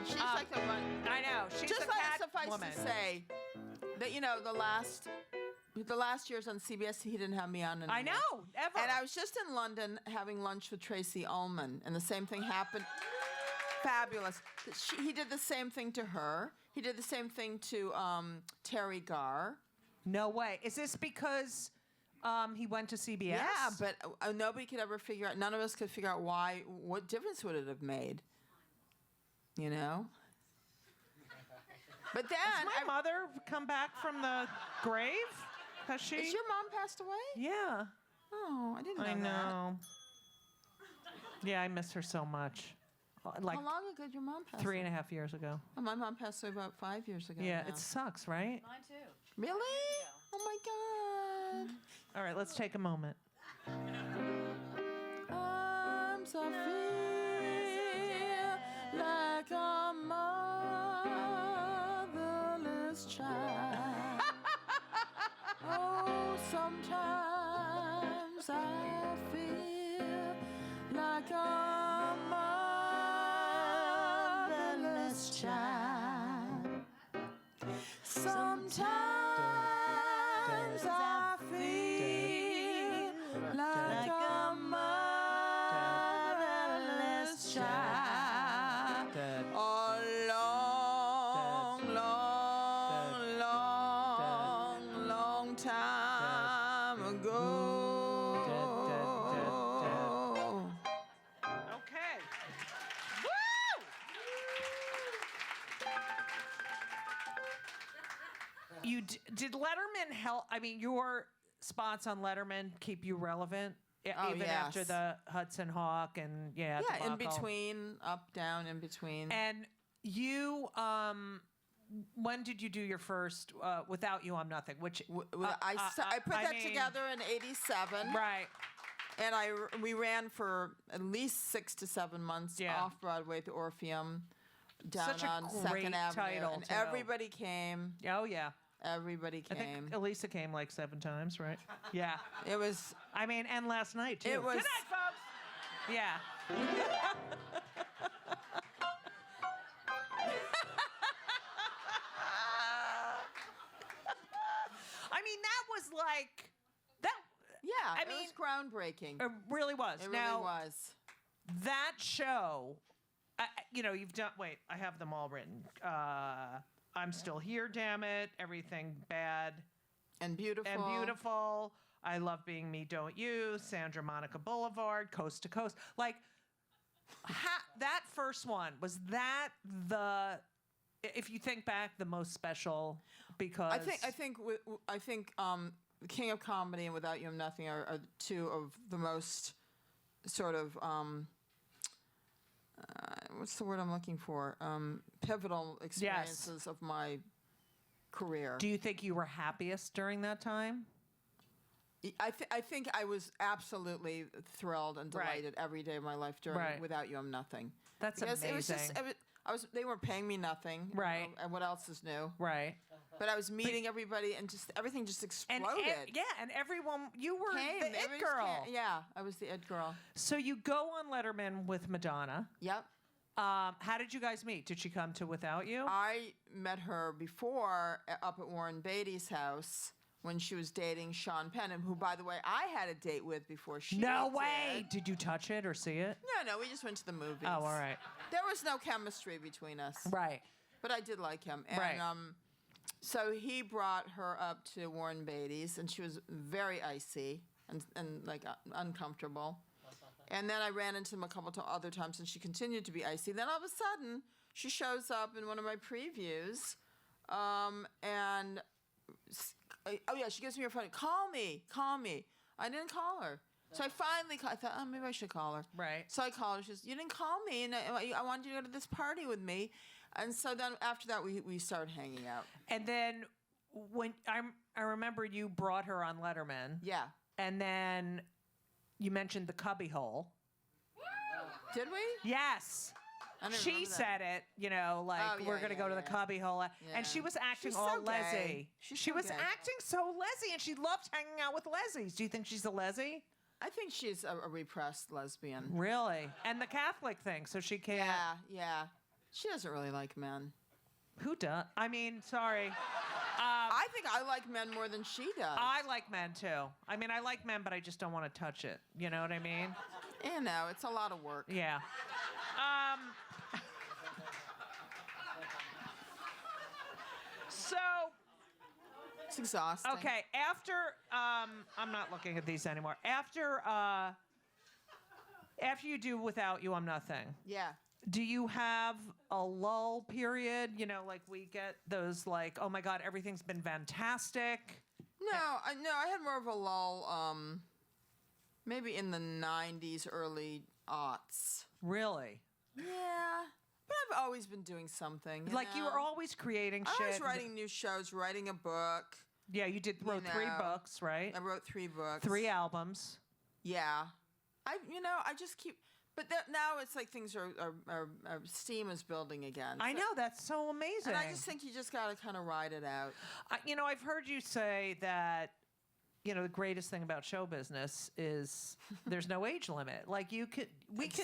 She's like the one. I know. She's Just a let it cat suffice woman. to say that, the last years on CBS, he didn't have me on anymore. I know. Ever. And I was just in London having lunch with Tracy Ullman, and the same thing happened. Fabulous. He did the same thing to her. He did the same thing to Terry Garr. No way. Is this because he went to CBS? Yeah, but nobody could ever figure out. None of us could figure out why. What difference would it have made? But then Has my mother come back from the grave? Has she? Is your mom passed away? Yeah. Oh, I didn't know I that. know. Yeah, I miss her so much. Like How long ago did your mom pass? 3.5 years ago. Oh, my mom passed away about 5 years ago. Yeah, now. it sucks, right? Mine too. Really? Oh my God. All right, let's take a moment. Arms I feel like a motherless child. Oh, sometimes I feel like a motherless child. Sometimes I feel like a motherless child. A long, long, long, long time ago. Okay. Woo! Did Letterman help? I mean, your spots on Letterman keep you relevant, Oh, even after yes. the Hudson Hawk and Yeah, in debacle? between, up, down, in between. And you, when did you do your first Without You, I'm Nothing? Which I put that mean, together in '87. Right. And we ran for at least 6 to 7 months Yeah. off Broadway at the Orpheum, down Such a on great Second Avenue, title, and too. everybody came. Oh yeah. Everybody I came. think Elisa came like 7 times, right? Yeah. It was. I mean, and last night too. It was- Good night, folks. Yeah. I mean, that was like that. Yeah, I it mean, was groundbreaking. It really was. It Now, really was. that show, you've done. Wait, I have them all written. I'm Still Here, damn it. Everything Bad And beautiful. and Beautiful. I Love Being Me, Don't You. Sandra Monica Boulevard, Coast to Coast. Like, that first one, was that the, if you think back, the most special? Because I think King of Comedy and Without You I'm Nothing are two of the most sort of what's the word I'm looking for? Pivotal experiences of my career. Do you think you were happiest during that time? I think I was absolutely thrilled and delighted every day of my life during Without You I'm Nothing. That's because amazing. They were paying me nothing. Right. And what else is new? Right. But I was meeting everybody, and just everything just exploded. And everyone, you were the Everybody it just girl. Yeah, I was the it girl. So you go on Letterman with Madonna. Yep. How did you guys meet? Did she come to Without You? I met her before up at Warren Beatty's house when she was dating Sean Penn, who, by the way, I had a date with before she No did. way! Did you touch it or see it? No, we just went to the movies. Oh, all right. There was no chemistry between us. Right. But I did like him. And, Right. So he brought her up to Warren Beatty's, and she was very icy and like uncomfortable. And then I ran into him a couple of other times, and she continued to be icy. Then all of a sudden, she shows up in one of my previews, and she gives me her phone. Call me. I didn't call her. So I finally I thought, maybe I should call her. Right. So I called her. She says, you didn't call me, and I wanted you to go to this party with me. And so then after that, we started hanging out. And then when I remember you brought her on Letterman. Yeah. And then you mentioned the cubbyhole. Did we? Yes. I didn't She remember that. said it, like Oh, we're yeah, going to yeah, go to the yeah. cubbyhole. Yeah. And she was acting She's all so gay. lesy. She's She so was gay. acting so lesy, and she loved hanging out with lesies. Do you think she's a leslie? I think she's a repressed lesbian. Really? And the Catholic thing, so she can't. Yeah. She doesn't really like men. Who does? I mean, sorry. I think I like men more than she does. I like men too. I mean, I like men, but I just don't want to touch it. You know what I mean? You know, it's a lot of work. Yeah. So, It's exhausting. okay, after I'm not looking at these anymore. After you do Without You I'm Nothing, Yeah. do you have a lull period? Like we get those like, oh my God, everything's been fantastic. No, I had more of a lull, maybe in the 90s, early aughts. Really? Yeah. But I've always been doing something. You were always creating I shit. was writing new shows, writing a book. Yeah, you wrote 3 know. books, right? I wrote 3 books. 3 albums. Yeah. I just keep. But now it's like things are steam is building again. I know, that's so amazing. And I just think you just got to kind of ride it out. I've heard you say that, the greatest thing about show business is there's no age limit. Like we can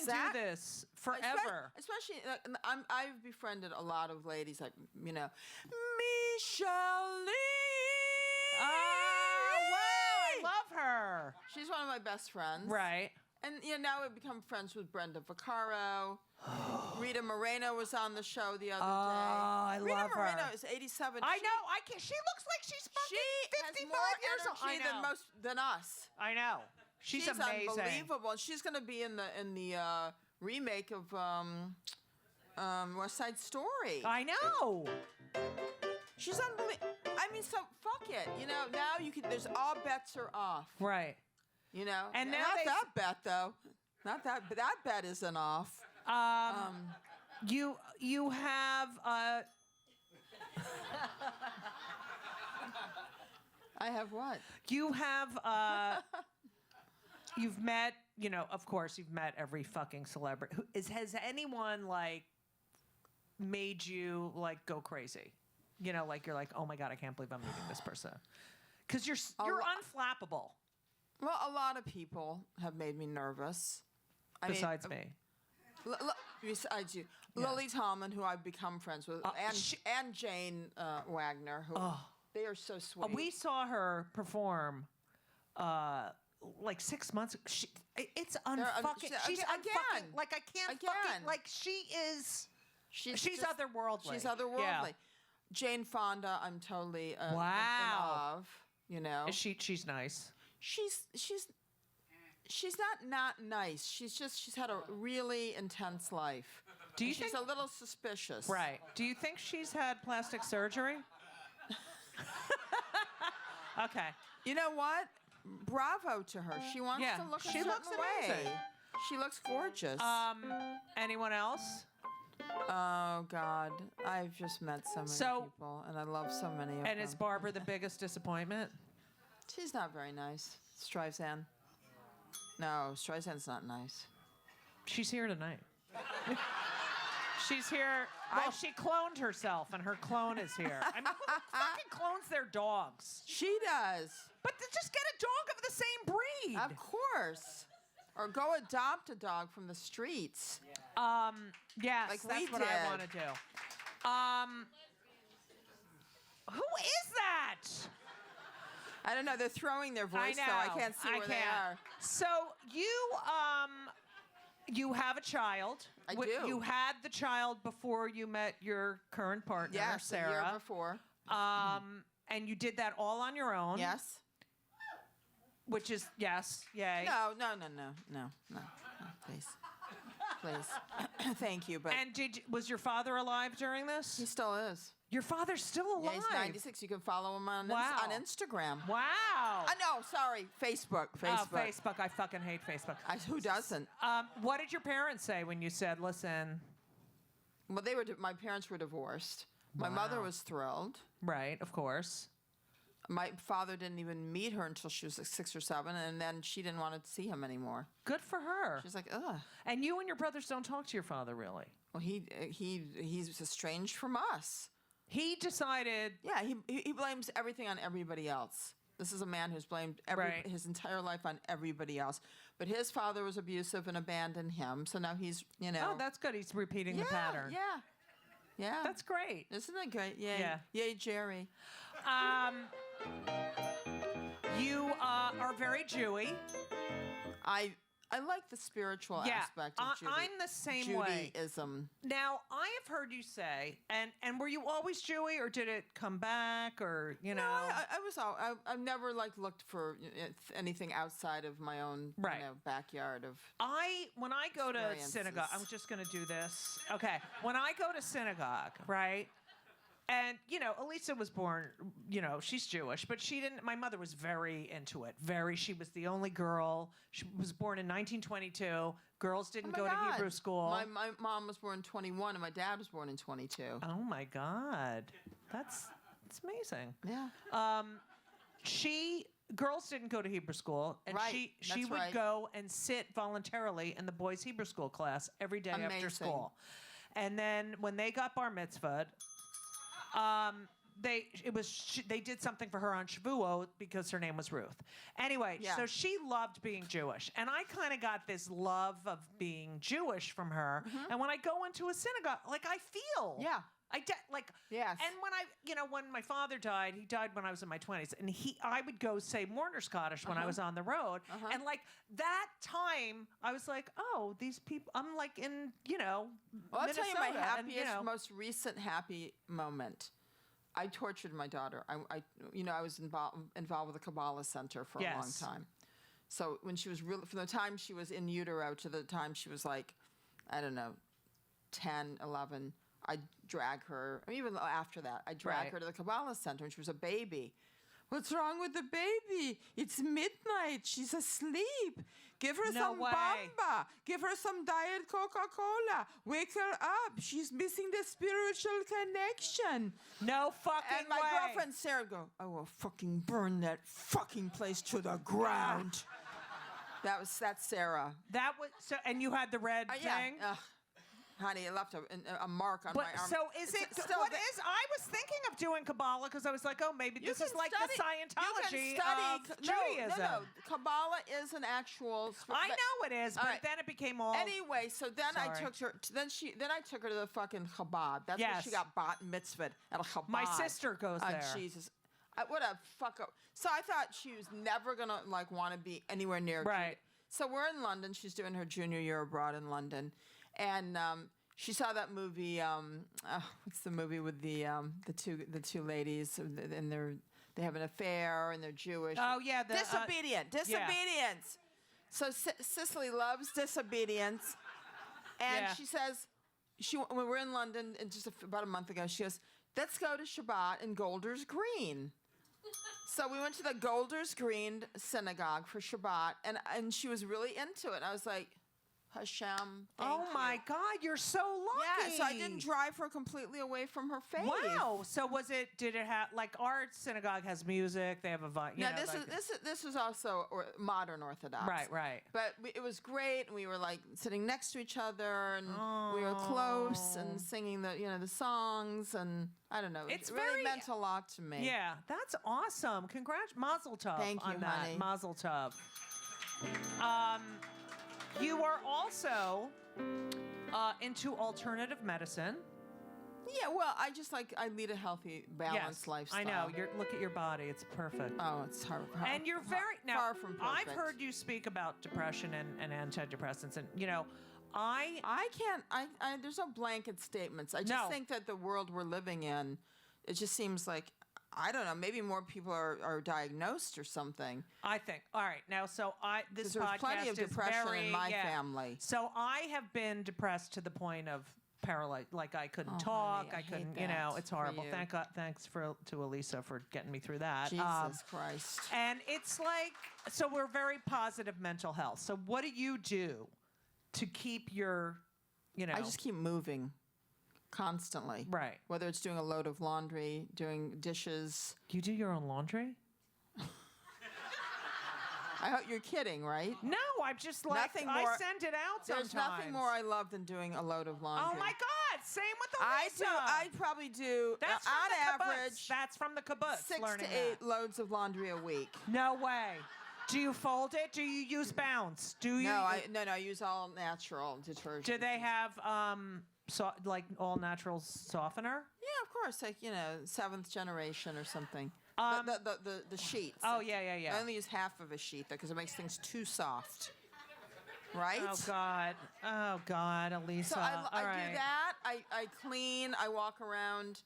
do this forever. Especially, I've befriended a lot of ladies like, Michelle Lee. Oh, wow, I love her. She's one of my best friends. Right. And now we've become friends with Brenda Vaccaro. Rita Moreno was on the show the other day. I Rita love Moreno her. is 87. I know. I can't. She looks like she's She fucking 55 has more years old. energy than us. I know. She's amazing. Unbelievable. She's going to be in the remake of West Side Story. I know. She's unbelievable. I mean, so fuck it. Now you can. There's all bets are off. Right. And now not they- that bet though. Not that. But that bet isn't off. You have I have what? you have you've met, of course you've met every fucking celebrity. Has anyone like made you like go crazy? Like you're like, "Oh my God, I can't believe I'm meeting this person." Cuz you're unflappable. Well, a lot of people have made me nervous. Besides me. Besides you. Yeah. Lily Tomlin, who I've become friends with, and Jane Wagner, who they are so sweet. We saw her perform like 6 months ago. It's unfucking. She's again. unfucking. Like I can't Again. fucking. Like she is. She's just- otherworldly. She's otherworldly. Yeah. Jane Fonda, I'm totally in Wow. awe of. She's nice. She's she's not nice. She's had a really intense life. Do you She's think? a little suspicious. Right. Do you think she's had plastic surgery? Okay. You know what? Bravo to her. She wants Yeah, to look a she certain looks way. amazing. She looks gorgeous. Anyone else? Oh God, I've just met so many people, and I love so many of them. And is Barbara the biggest disappointment? She's not very nice. Streisand. No, Streisand's not nice. She's here tonight. She's here. Well, she cloned herself, and her clone is here. I mean, who fucking clones their dogs? She does. But just get a dog of the same breed. Of course. Or go adopt a dog from the streets. Yes, Like that's we what did. I want to do. Who is that? I don't know. They're throwing their voice, I know. though. I can't see where they are. So you have a child. I do. You had the child before you met your current partner, Yes, Sarah. a year before. And you did that all on your own. Yes. Which is yes, yay. No, please. Please. Thank you, but And was your father alive during this? he still is. Your father's still Yeah, alive. he's 96. You can follow him on, Wow. on Instagram. Wow. No, sorry. Facebook. Oh, Facebook. I fucking hate Facebook. Who doesn't? What did your parents say when you said, listen? Well, my parents were divorced. My mother was thrilled. Right, of course. My father didn't even meet her until she was like 6 or 7, and then she didn't want to see him anymore. Good for her. She's like, ugh. And you and your brothers don't talk to your father, really? Well, he's estranged from us. He decided. Yeah, he blames everything on everybody else. This is a man who's blamed his entire life on everybody else. But his father was abusive and abandoned him, so now he's, Oh, that's good. He's repeating the pattern. Yeah. That's great. Isn't that great? Yay. Yeah. Yay, Jerry. You are very Jewy. I like the spiritual aspect of I'm the same way. Judaism. Now, I have heard you say, and were you always Jewy, or did it come back, or No, I've never looked for anything outside of my own backyard of. When I go to synagogue, I'm experiences. just going to do this. Okay. When I go to synagogue, right? And, Elisa was born, she's Jewish, but she didn't, my mother was very into it. She was the only girl. She was born in 1922. Girls didn't go to Hebrew school. My mom was born in 21 and my dad was born in 22. Oh my God. That's amazing. Yeah. Girls didn't go to Hebrew school, and Right, she that's would right. go and sit voluntarily in the boys' Hebrew school class every day after Amazing. school. And then when they got bar mitzvahed, they did something for her on Shavuot because her name was Ruth. Anyway, so she loved being Jewish, and I kind of got this love of being Jewish from her. Mm-hmm. And when I go into a synagogue, I feel Yeah. Yes. And when my father died, he died when I was in my 20s, and I would go say Mourner Scottish when I was on the road, and that time I was like, oh, these people, I'm in Well, I'll tell you my Minnesota, happiest, and, most recent happy moment. I tortured my daughter. I was involved with the Kabbalah Center for a long Yes. time. So when she was from the time she was in utero to the time she was 10, 11, I'd drag her. Even after that, I'd drag her to the Kabbalah Center when she was a baby. What's wrong with the baby? It's midnight. She's asleep. Give her No some way. Bamba. Give her some Diet Coca-Cola. Wake her up. She's missing the spiritual connection. no fucking And my way. girlfriend Sarah would go, I will fucking burn that fucking place to the ground. That's Sarah. That was so, and you had the red thing. Yeah. Honey, I left a mark on But my arm. so is it? still What there. is? I was thinking of doing Kabbalah because I was like, oh, maybe this is like the Scientology of Judaism. No. Kabbalah is an actual. I know it is, but All right. then it became all. Anyway, so then I Sorry. took her. Then I took her to the fucking Chabad. That's where Yes. she got bat mitzvahed at a Chabad. My sister goes there. Jesus, what a fuck up. So I thought she was never gonna want to be anywhere near. Right. Judy. So we're in London. She's doing her junior year abroad in London, and she saw that movie. What's the movie with the two ladies and they have an affair and they're Jewish. Oh yeah, Disobedient. yeah. Disobedience. So Cicely loves disobedience, and Yeah. she says, when we were in London just about a month ago, she goes, let's go to Shabbat in Golders Green. So we went to the Golders Green synagogue for Shabbat, and she was really into it. I was like, Hashem, thank you. my God, you're so lucky. Yeah, so I didn't drive her completely away from her faith. Wow. So did it have, like, our synagogue has music, they have a vibe. Now this was also modern Orthodox. Right. But it was great, and we were like sitting next to each other, and we were close and singing the songs, and I don't know. It's it really very- meant a lot to me. Yeah, that's awesome. Mazel tov Thank you, on that. honey. Mazel tov. You are also into alternative medicine. Yeah, well, I lead a healthy, balanced lifestyle. I know. Look at your body; it's perfect. Oh, it's hard. And you're very now. far from perfect. I've heard you speak about depression and antidepressants, and I I there's no blanket statements. I just No. think that the world we're living in, it just seems like, I don't know, maybe more people are diagnosed or something. think. All right, now, so this 'Cause there's podcast plenty of is depression very, in my family. So I have been depressed to the point of paralyzed. Like I couldn't Oh, talk. honey, I couldn't. hate that It's for horrible. you. Thank God. Thanks to Elisa for getting me through that. Jesus Christ. And it's like, so we're very positive mental health. So what do you do to keep your, I just keep moving constantly. Right. Whether it's doing a load of laundry, doing dishes. You do your own laundry? I hope you're kidding, right? No, I'm just like, Nothing I more- send it out sometimes. There's nothing more I love than doing a load of laundry. Oh my God! Same with I Elisa. probably do, That's from on the kibbutz. average, That's from the kibbutz. 6 learning to 8 that. loads of laundry a week. No way. Do you fold it? Do you use bounce? Do you? No, I use all natural detergent. Do they have like all natural softener? Yeah, of course, like 7th generation or something. The sheets. Oh yeah. I only use half of a sheet though, because it makes things too soft. Right? Oh God, Elisa. So I All do right. that. I clean. I walk around.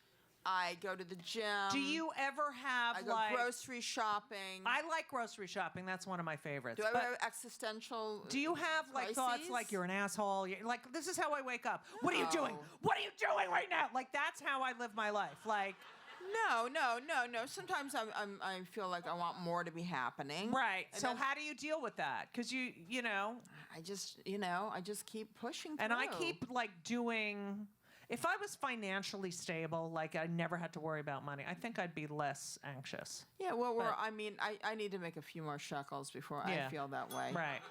I go to the gym. Do you ever have I go like grocery shopping. I like grocery shopping. That's one of my favorites. do I But have existential? do you have like thoughts crises? like you're an asshole? Like this is how I wake up. What are you doing? No. What are you doing right now? Like that's how I live my life. Like No. Sometimes I feel like I want more to be happening. right. And So then how do you deal with that? Because you know, I just keep pushing through. and I keep like doing. If I was financially stable, like I never had to worry about money, I think I'd be less anxious. Yeah, well, but- I need to make a few more shekels before Yeah. I feel that way. Right.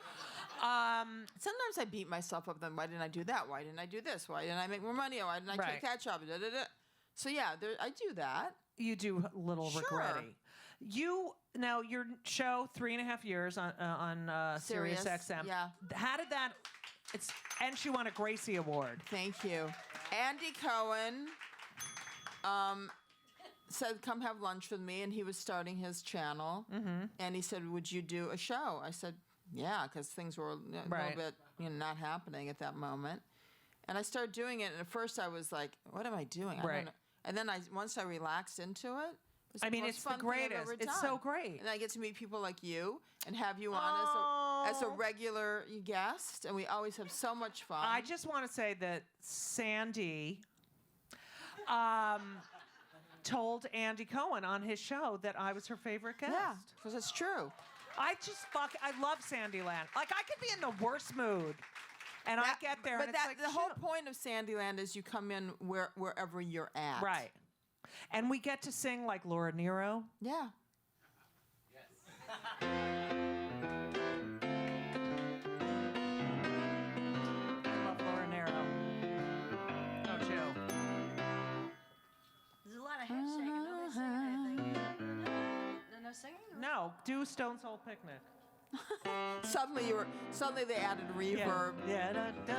Sometimes I beat myself up. Then why didn't I do that? Why didn't I do this? Why didn't I make more money? Why didn't I Right. take that job? Da, da, da. So yeah, I do that. You do a little Sure. regretty. Now your show 3.5 years on Sirius XM. yeah. How did that? And she won a Gracie Award. Thank you. Andy Cohen said, come have lunch with me, and he was starting his channel. Mm-hmm. And he said, would you do a show? I said, yeah, because things were a Right. little bit not happening at that moment. And I started doing it, and at first I was like, what am I doing? I Right. don't know. And then once I relaxed into it, it's I mean, most it's the fun thing I've greatest. ever It's done. so great. And I get to meet people like you and have you on as a Oh. regular guest, and we always have so much fun. I just want to say that Sandy told Andy Cohen on his show that I was her favorite guest. yeah, because it's true. I love Sandyland. Like I could be in the worst mood, and I get there, But and it's like the whole chill. point of Sandyland is you come in wherever you're at. Right. And we get to sing like Laura Nero. Yeah. I love Laura Nero. Oh, Joe. There's a lot of head shaking. Nobody's singing anything. No singing? No, do Stone Soul Picnic. Suddenly they added reverb. Yeah. Da, da.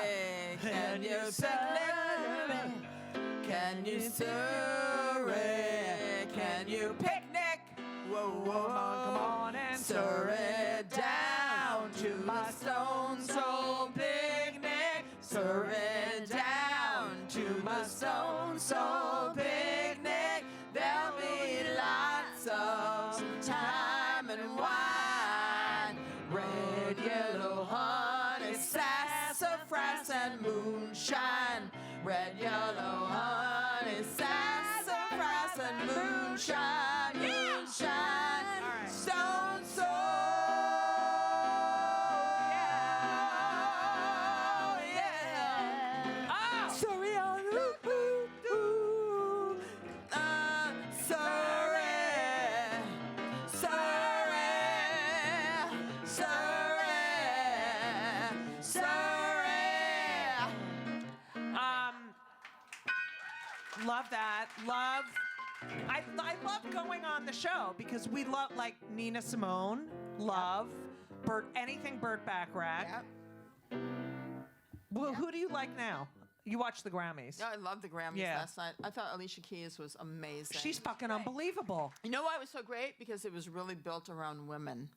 Hey, can you picnic? Can you surrey? Can you picnic? Whoa, whoa, Come on and surrey down to my stone soul picnic. Surrey down to my stone soul picnic. There'll be lots of time and wine. red, yellow, honey, sassafras, and moonshine. Red, yellow, honey, sassafras, and moonshine. Moonshine, right. stone soul. Yeah. Oh! Sorry, Love that. I love going on the show because we love, like, Nina Simone, love, anything Burt Bacharach. Yep. Well, who do you like now? You watch the Grammys. No, I love the Grammys Yeah. last night. I thought Alicia Keys was amazing. She's fucking unbelievable. You know why it was so great? Because it was really built around women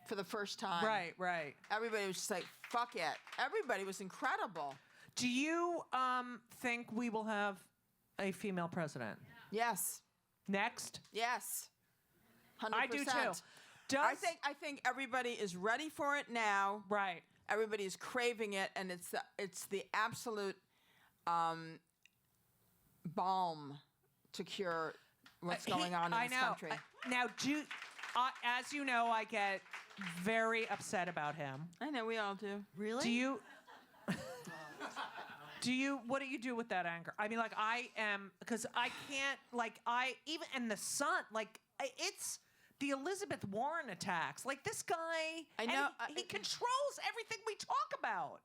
for the first time. Right. Everybody was just like, fuck it. Everybody was incredible. Do you think we will have a female president Yes. next? Yes. 100%. I do too. I think everybody is ready for it now. Right. Everybody is craving it, and it's the absolute balm to cure what's going on in I this know. country. Now, as you know, I get very upset about him. I know we all do. Really? Do you, what do you do with that anger? I mean, like, I am, because I can't, like, even in the Sun, like, it's the Elizabeth Warren attacks. Like, this guy, I know, and he controls everything we talk about.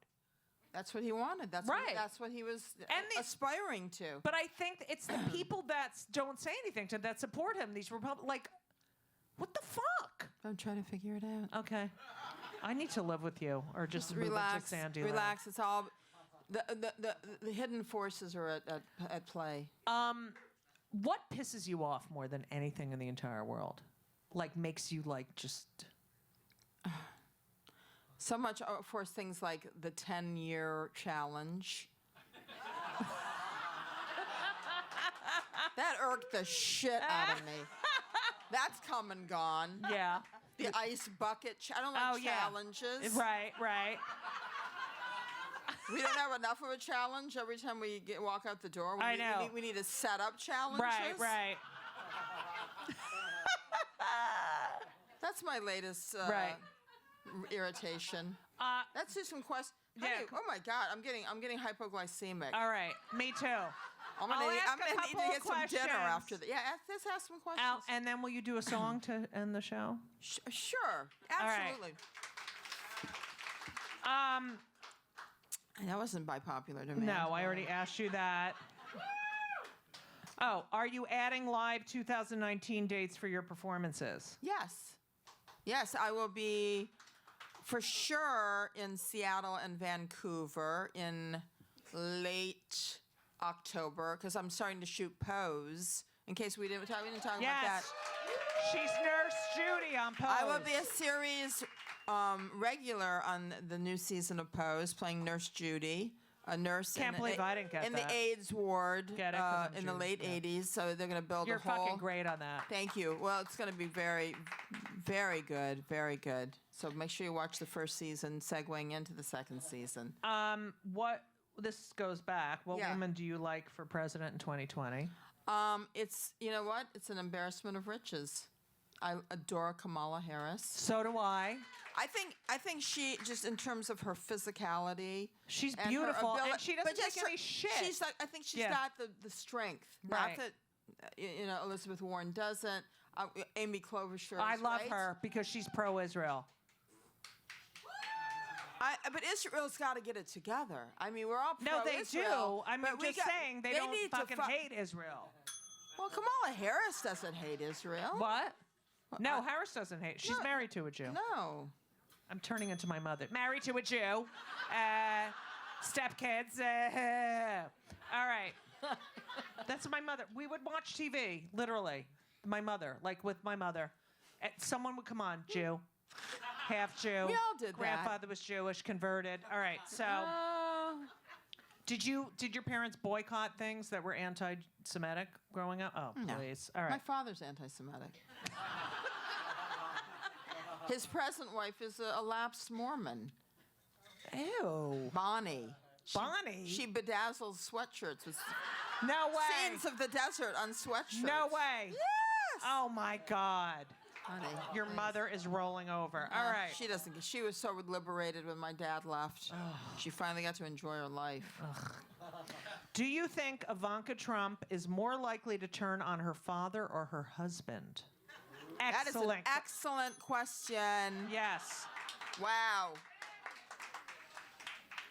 That's what he wanted. That's Right. That's what he was And aspiring to. But I think it's the people that don't say anything that support him, these Republicans, like, what the fuck? I'm trying to figure it out. Okay. I need to live with you, or just move Relax. into Sandy. Relax. It's all the hidden forces are at play. What pisses you off more than anything in the entire world? Like, makes you, like, just... So much, of course, things like the 10-year challenge. That irked the shit out of me. That's come and gone. Yeah. The ice bucket. I don't like challenges. Right. We don't have enough of a challenge every time we walk out the door. I know. We need to set up challenges. Right. That's my latest irritation. Let's do some questions. Yeah. Oh my God, I'm getting hypoglycemic. All right. Me too. I'm gonna I'll need, ask I'm gonna a need couple to get some questions. dinner after that. Yeah, let's ask some questions. Al, and then will you do a song to end the show? Sure, right. absolutely. That wasn't by popular demand. No, I already asked you that. Oh, are you adding live 2019 dates for your performances? Yes, I will be for sure in Seattle and Vancouver in late October because I'm starting to shoot Pose. In case we didn't talk about that. She's Nurse Judy on Pose. I will be a series regular on the new season of Pose, playing Nurse Judy, a nurse Can't believe I didn't get in that. the AIDS ward Get it, 'cause I'm in the Jewish, late yeah. 80s. So they're going to build You're a whole. fucking great on that. Thank you. Well, it's going to be very, very good. Very good. So make sure you watch the first season, segueing into the second season. This goes back. What Yeah. woman do you like for president in 2020? It's, you know what? It's an embarrassment of riches. I adore Kamala Harris. So do I. I think she, just in terms of her physicality, She's and her beautiful, and ability- she but doesn't just take any shit. She's like, I think she's Yeah. got the strength. Right. Not that Elizabeth Warren doesn't. Amy Klobuchar. I is, love right? her because she's pro-Israel. But Israel's got to get it together. I mean, we're all No, they pro-Israel, do. I'm but we just got- saying they don't need to fucking hate Israel. Well, Kamala Harris doesn't hate Israel. What? No, Harris doesn't hate. She's No. married to a Jew. No. I'm turning into my mother. Married to a Jew. Stepkids. All right. That's my mother. We would watch TV, literally. My mother, like with my mother. Someone would come on, Jew. Half Jew. We all did that. Grandfather was Jewish, converted. All right, so did your parents boycott things that were anti-Semitic growing up? Oh, No. please. All My right. father's anti-Semitic. His present wife is a lapsed Mormon, Ew. Bonnie. Bonnie? She bedazzles sweatshirts with No way. scenes of the desert on sweatshirts. No way. Yes. Oh my God. Honey, Your please. mother is rolling over. All right. She doesn't. She was so liberated when my dad left. She finally got to enjoy her life. Do you think Ivanka Trump is more likely to turn on her father or her husband? That is an Excellent. excellent question. Yes. Wow.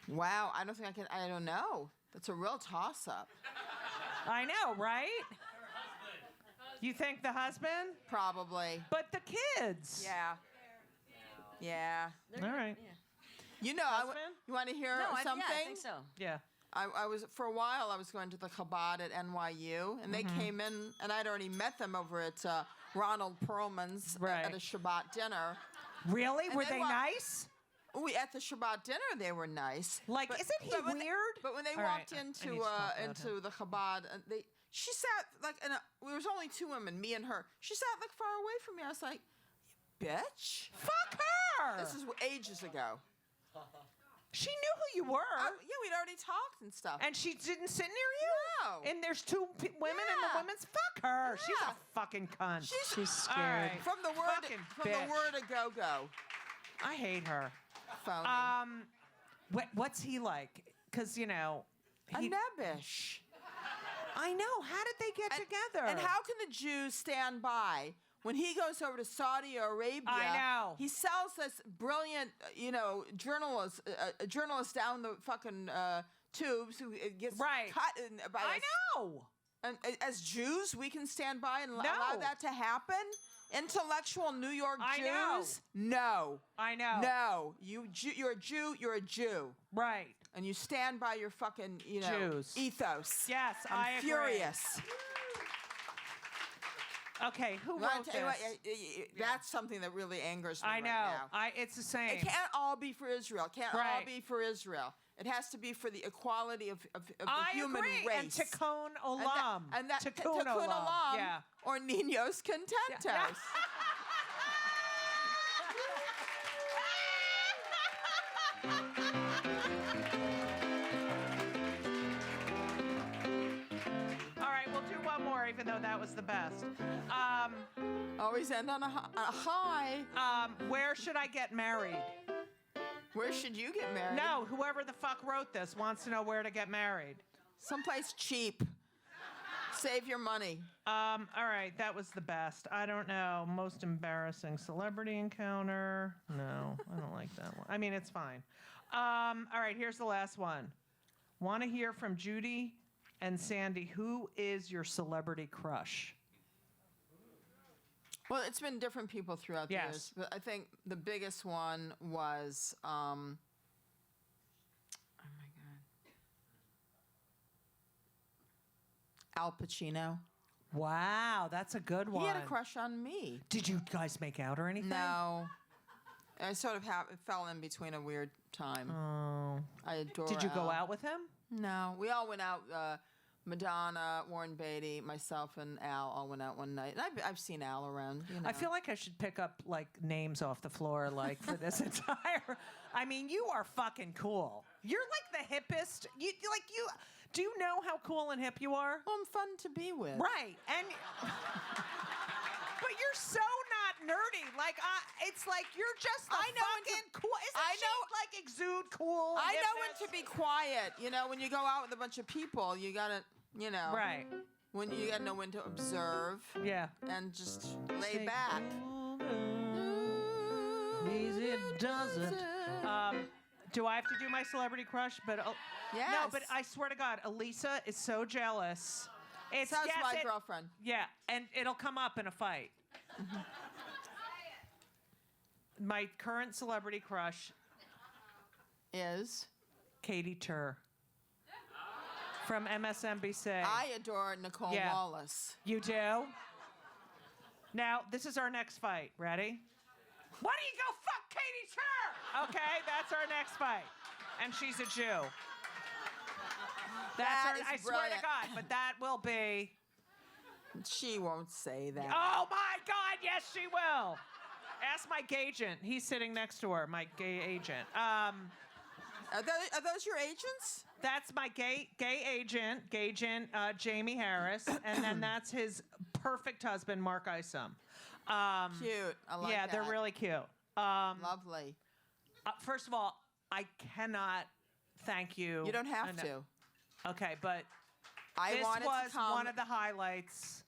Wow. I don't think I can. I don't know. That's a real toss-up. I know, right? You think the husband? Probably. But the kids. Yeah. Yeah. All right. You know, Husband? you want to hear No, something? yeah, I think so. Yeah. I was for a while. I was going to the Chabad at NYU, and they came in, and I'd already met them over at Ronald Perlman's Right. at a Shabbat dinner. Really? Were they they wa- nice? We at the Shabbat dinner, they were nice. Like, isn't he when weird? But when they All right, walked I need into to talk about into the Chabad, she sat like, there was only two women, me and her. She sat like far away from me. I was like, bitch. Fuck her. This is ages ago. She knew who you were. Yeah, we'd already talked and stuff. And she didn't sit near you? No. And there's two women in the Yeah. women's. Fuck her. She's Yeah. a fucking cunt. She's All scared. right. from the word Fucking from bitch. the word a go-go. I hate her. Phony. What's he like? Because, you know, A nebbish. I know. How did they get together? And how can the Jews stand by when he goes over to Saudi Arabia? I know. He sells this brilliant, journalist, a journalist down the fucking tubes who gets Right. cut by. I know. And as Jews, we can stand by and No. allow that to happen. Intellectual New York I Jews, no, I know. no. You're a Jew. You're a Jew. Right. And you stand by your fucking, Jews. ethos. Yes, I'm I agree. furious. Okay, who Well, I wrote tell you this? what, that's something that really angers me I know. right now. It's the same. It can't all be for Israel. It can't all Right. be for Israel. It has to be for the equality of the I human agree. race. And Tikkun Olam. And that Tikkun Olam. Yeah. or Niños Contentos. Yeah. All right, we'll do one more, even though that was the best. Always end on a high. Where should I get married? Where should you get married? No, whoever the fuck wrote this wants to know where to get married. Someplace cheap. Save your money. All right, that was the best. I don't know. Most embarrassing celebrity encounter. No, I don't like that one. I mean, it's fine. All right, here's the last one. Want to hear from Judy and Sandy. Who is your celebrity crush? Well, it's been different people throughout the Yes. years. But I think the biggest one was, oh my God, Al Pacino. Wow, that's a good one. He had a crush on me. Did you guys make out or anything? No. I sort of fell in between a weird time. Oh. I adore Did you go Al. out with him? No. We all went out. Madonna, Warren Beatty, myself, and Al all went out one night. And I've seen Al around. I feel like I should pick up like names off the floor like for this entire. I mean, you are fucking cool. You're like the hippest. Do you know how cool and hip you are? Well, I'm fun to be with. Right, and but you're so not nerdy. Like it's like you're just the I know when to- fucking cool. Isn't I she know- like exude cool? I know hipness? when to be quiet. When you go out with a bunch of people, you gotta, Right. When you gotta know when to observe Yeah. and just lay back. Easy does it. Do I have to do my celebrity crush? But no, Yes. but I swear to God, Elisa is so jealous. It's Sounds yes, my it- girlfriend. Yeah, and it'll come up in a fight. My current celebrity crush, Is Katie Tur from MSNBC. I adore Nicole Yeah. Wallace. You do? Now, this is our next fight. Ready? Why don't you go fuck Katie Tur? Okay, that's our next fight. And she's a Jew. That I is swear to brilliant. God, but that will be. She won't say that. Oh my God, yes, she will. That's my gay agent. He's sitting next to her, my gay agent. Are those your agents? That's my gay agent, Jamie Harris, and then that's his perfect husband, Mark Isom. Cute. I like yeah, that. they're really cute. Lovely. First of all, I cannot thank you. You don't have enough. to. Okay, but I this wanted was to come one of the highlights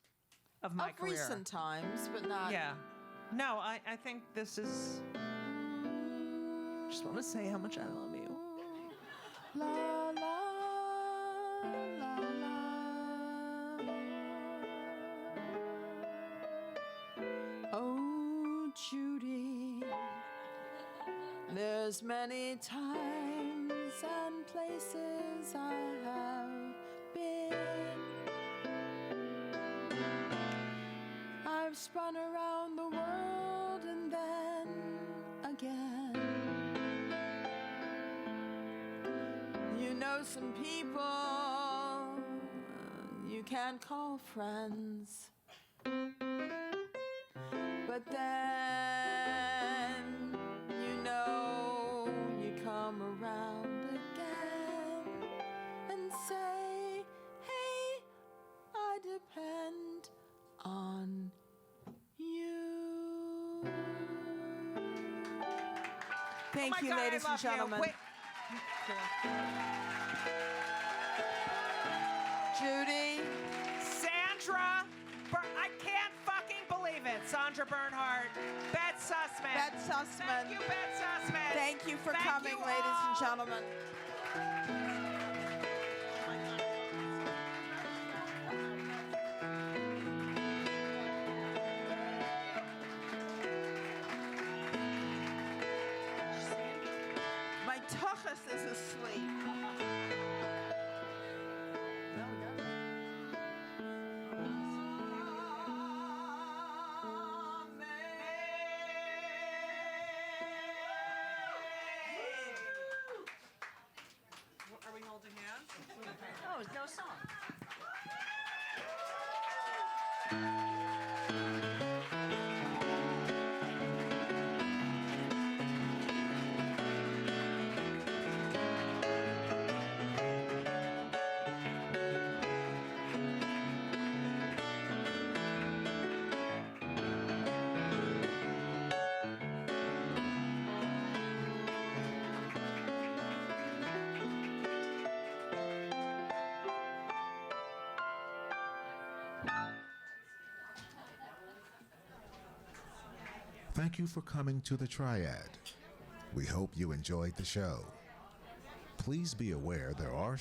of my of career. recent times, but not. Yeah. No, I think this is. Just want to say how much I love you. La, la, la, la. Oh, Judy, there's many times and places I have been. I've spun around the world and then again. You know some people you can't call friends, but then you know you come around again and say, hey, I depend on you. Thank Oh my you, God, ladies I and love you. gentlemen. Wait. Judy. Sandra, I can't fucking believe it. Sandra Bernhard, Bette Sussman. Bette Sussman. Thank you, Bette Sussman. Thank you for Thank coming, you ladies all. and gentlemen. My tuchus is asleep. Are we holding hands? Oh, no song. Thank you for coming to the Triad. We hope you enjoyed the show. Please be aware there are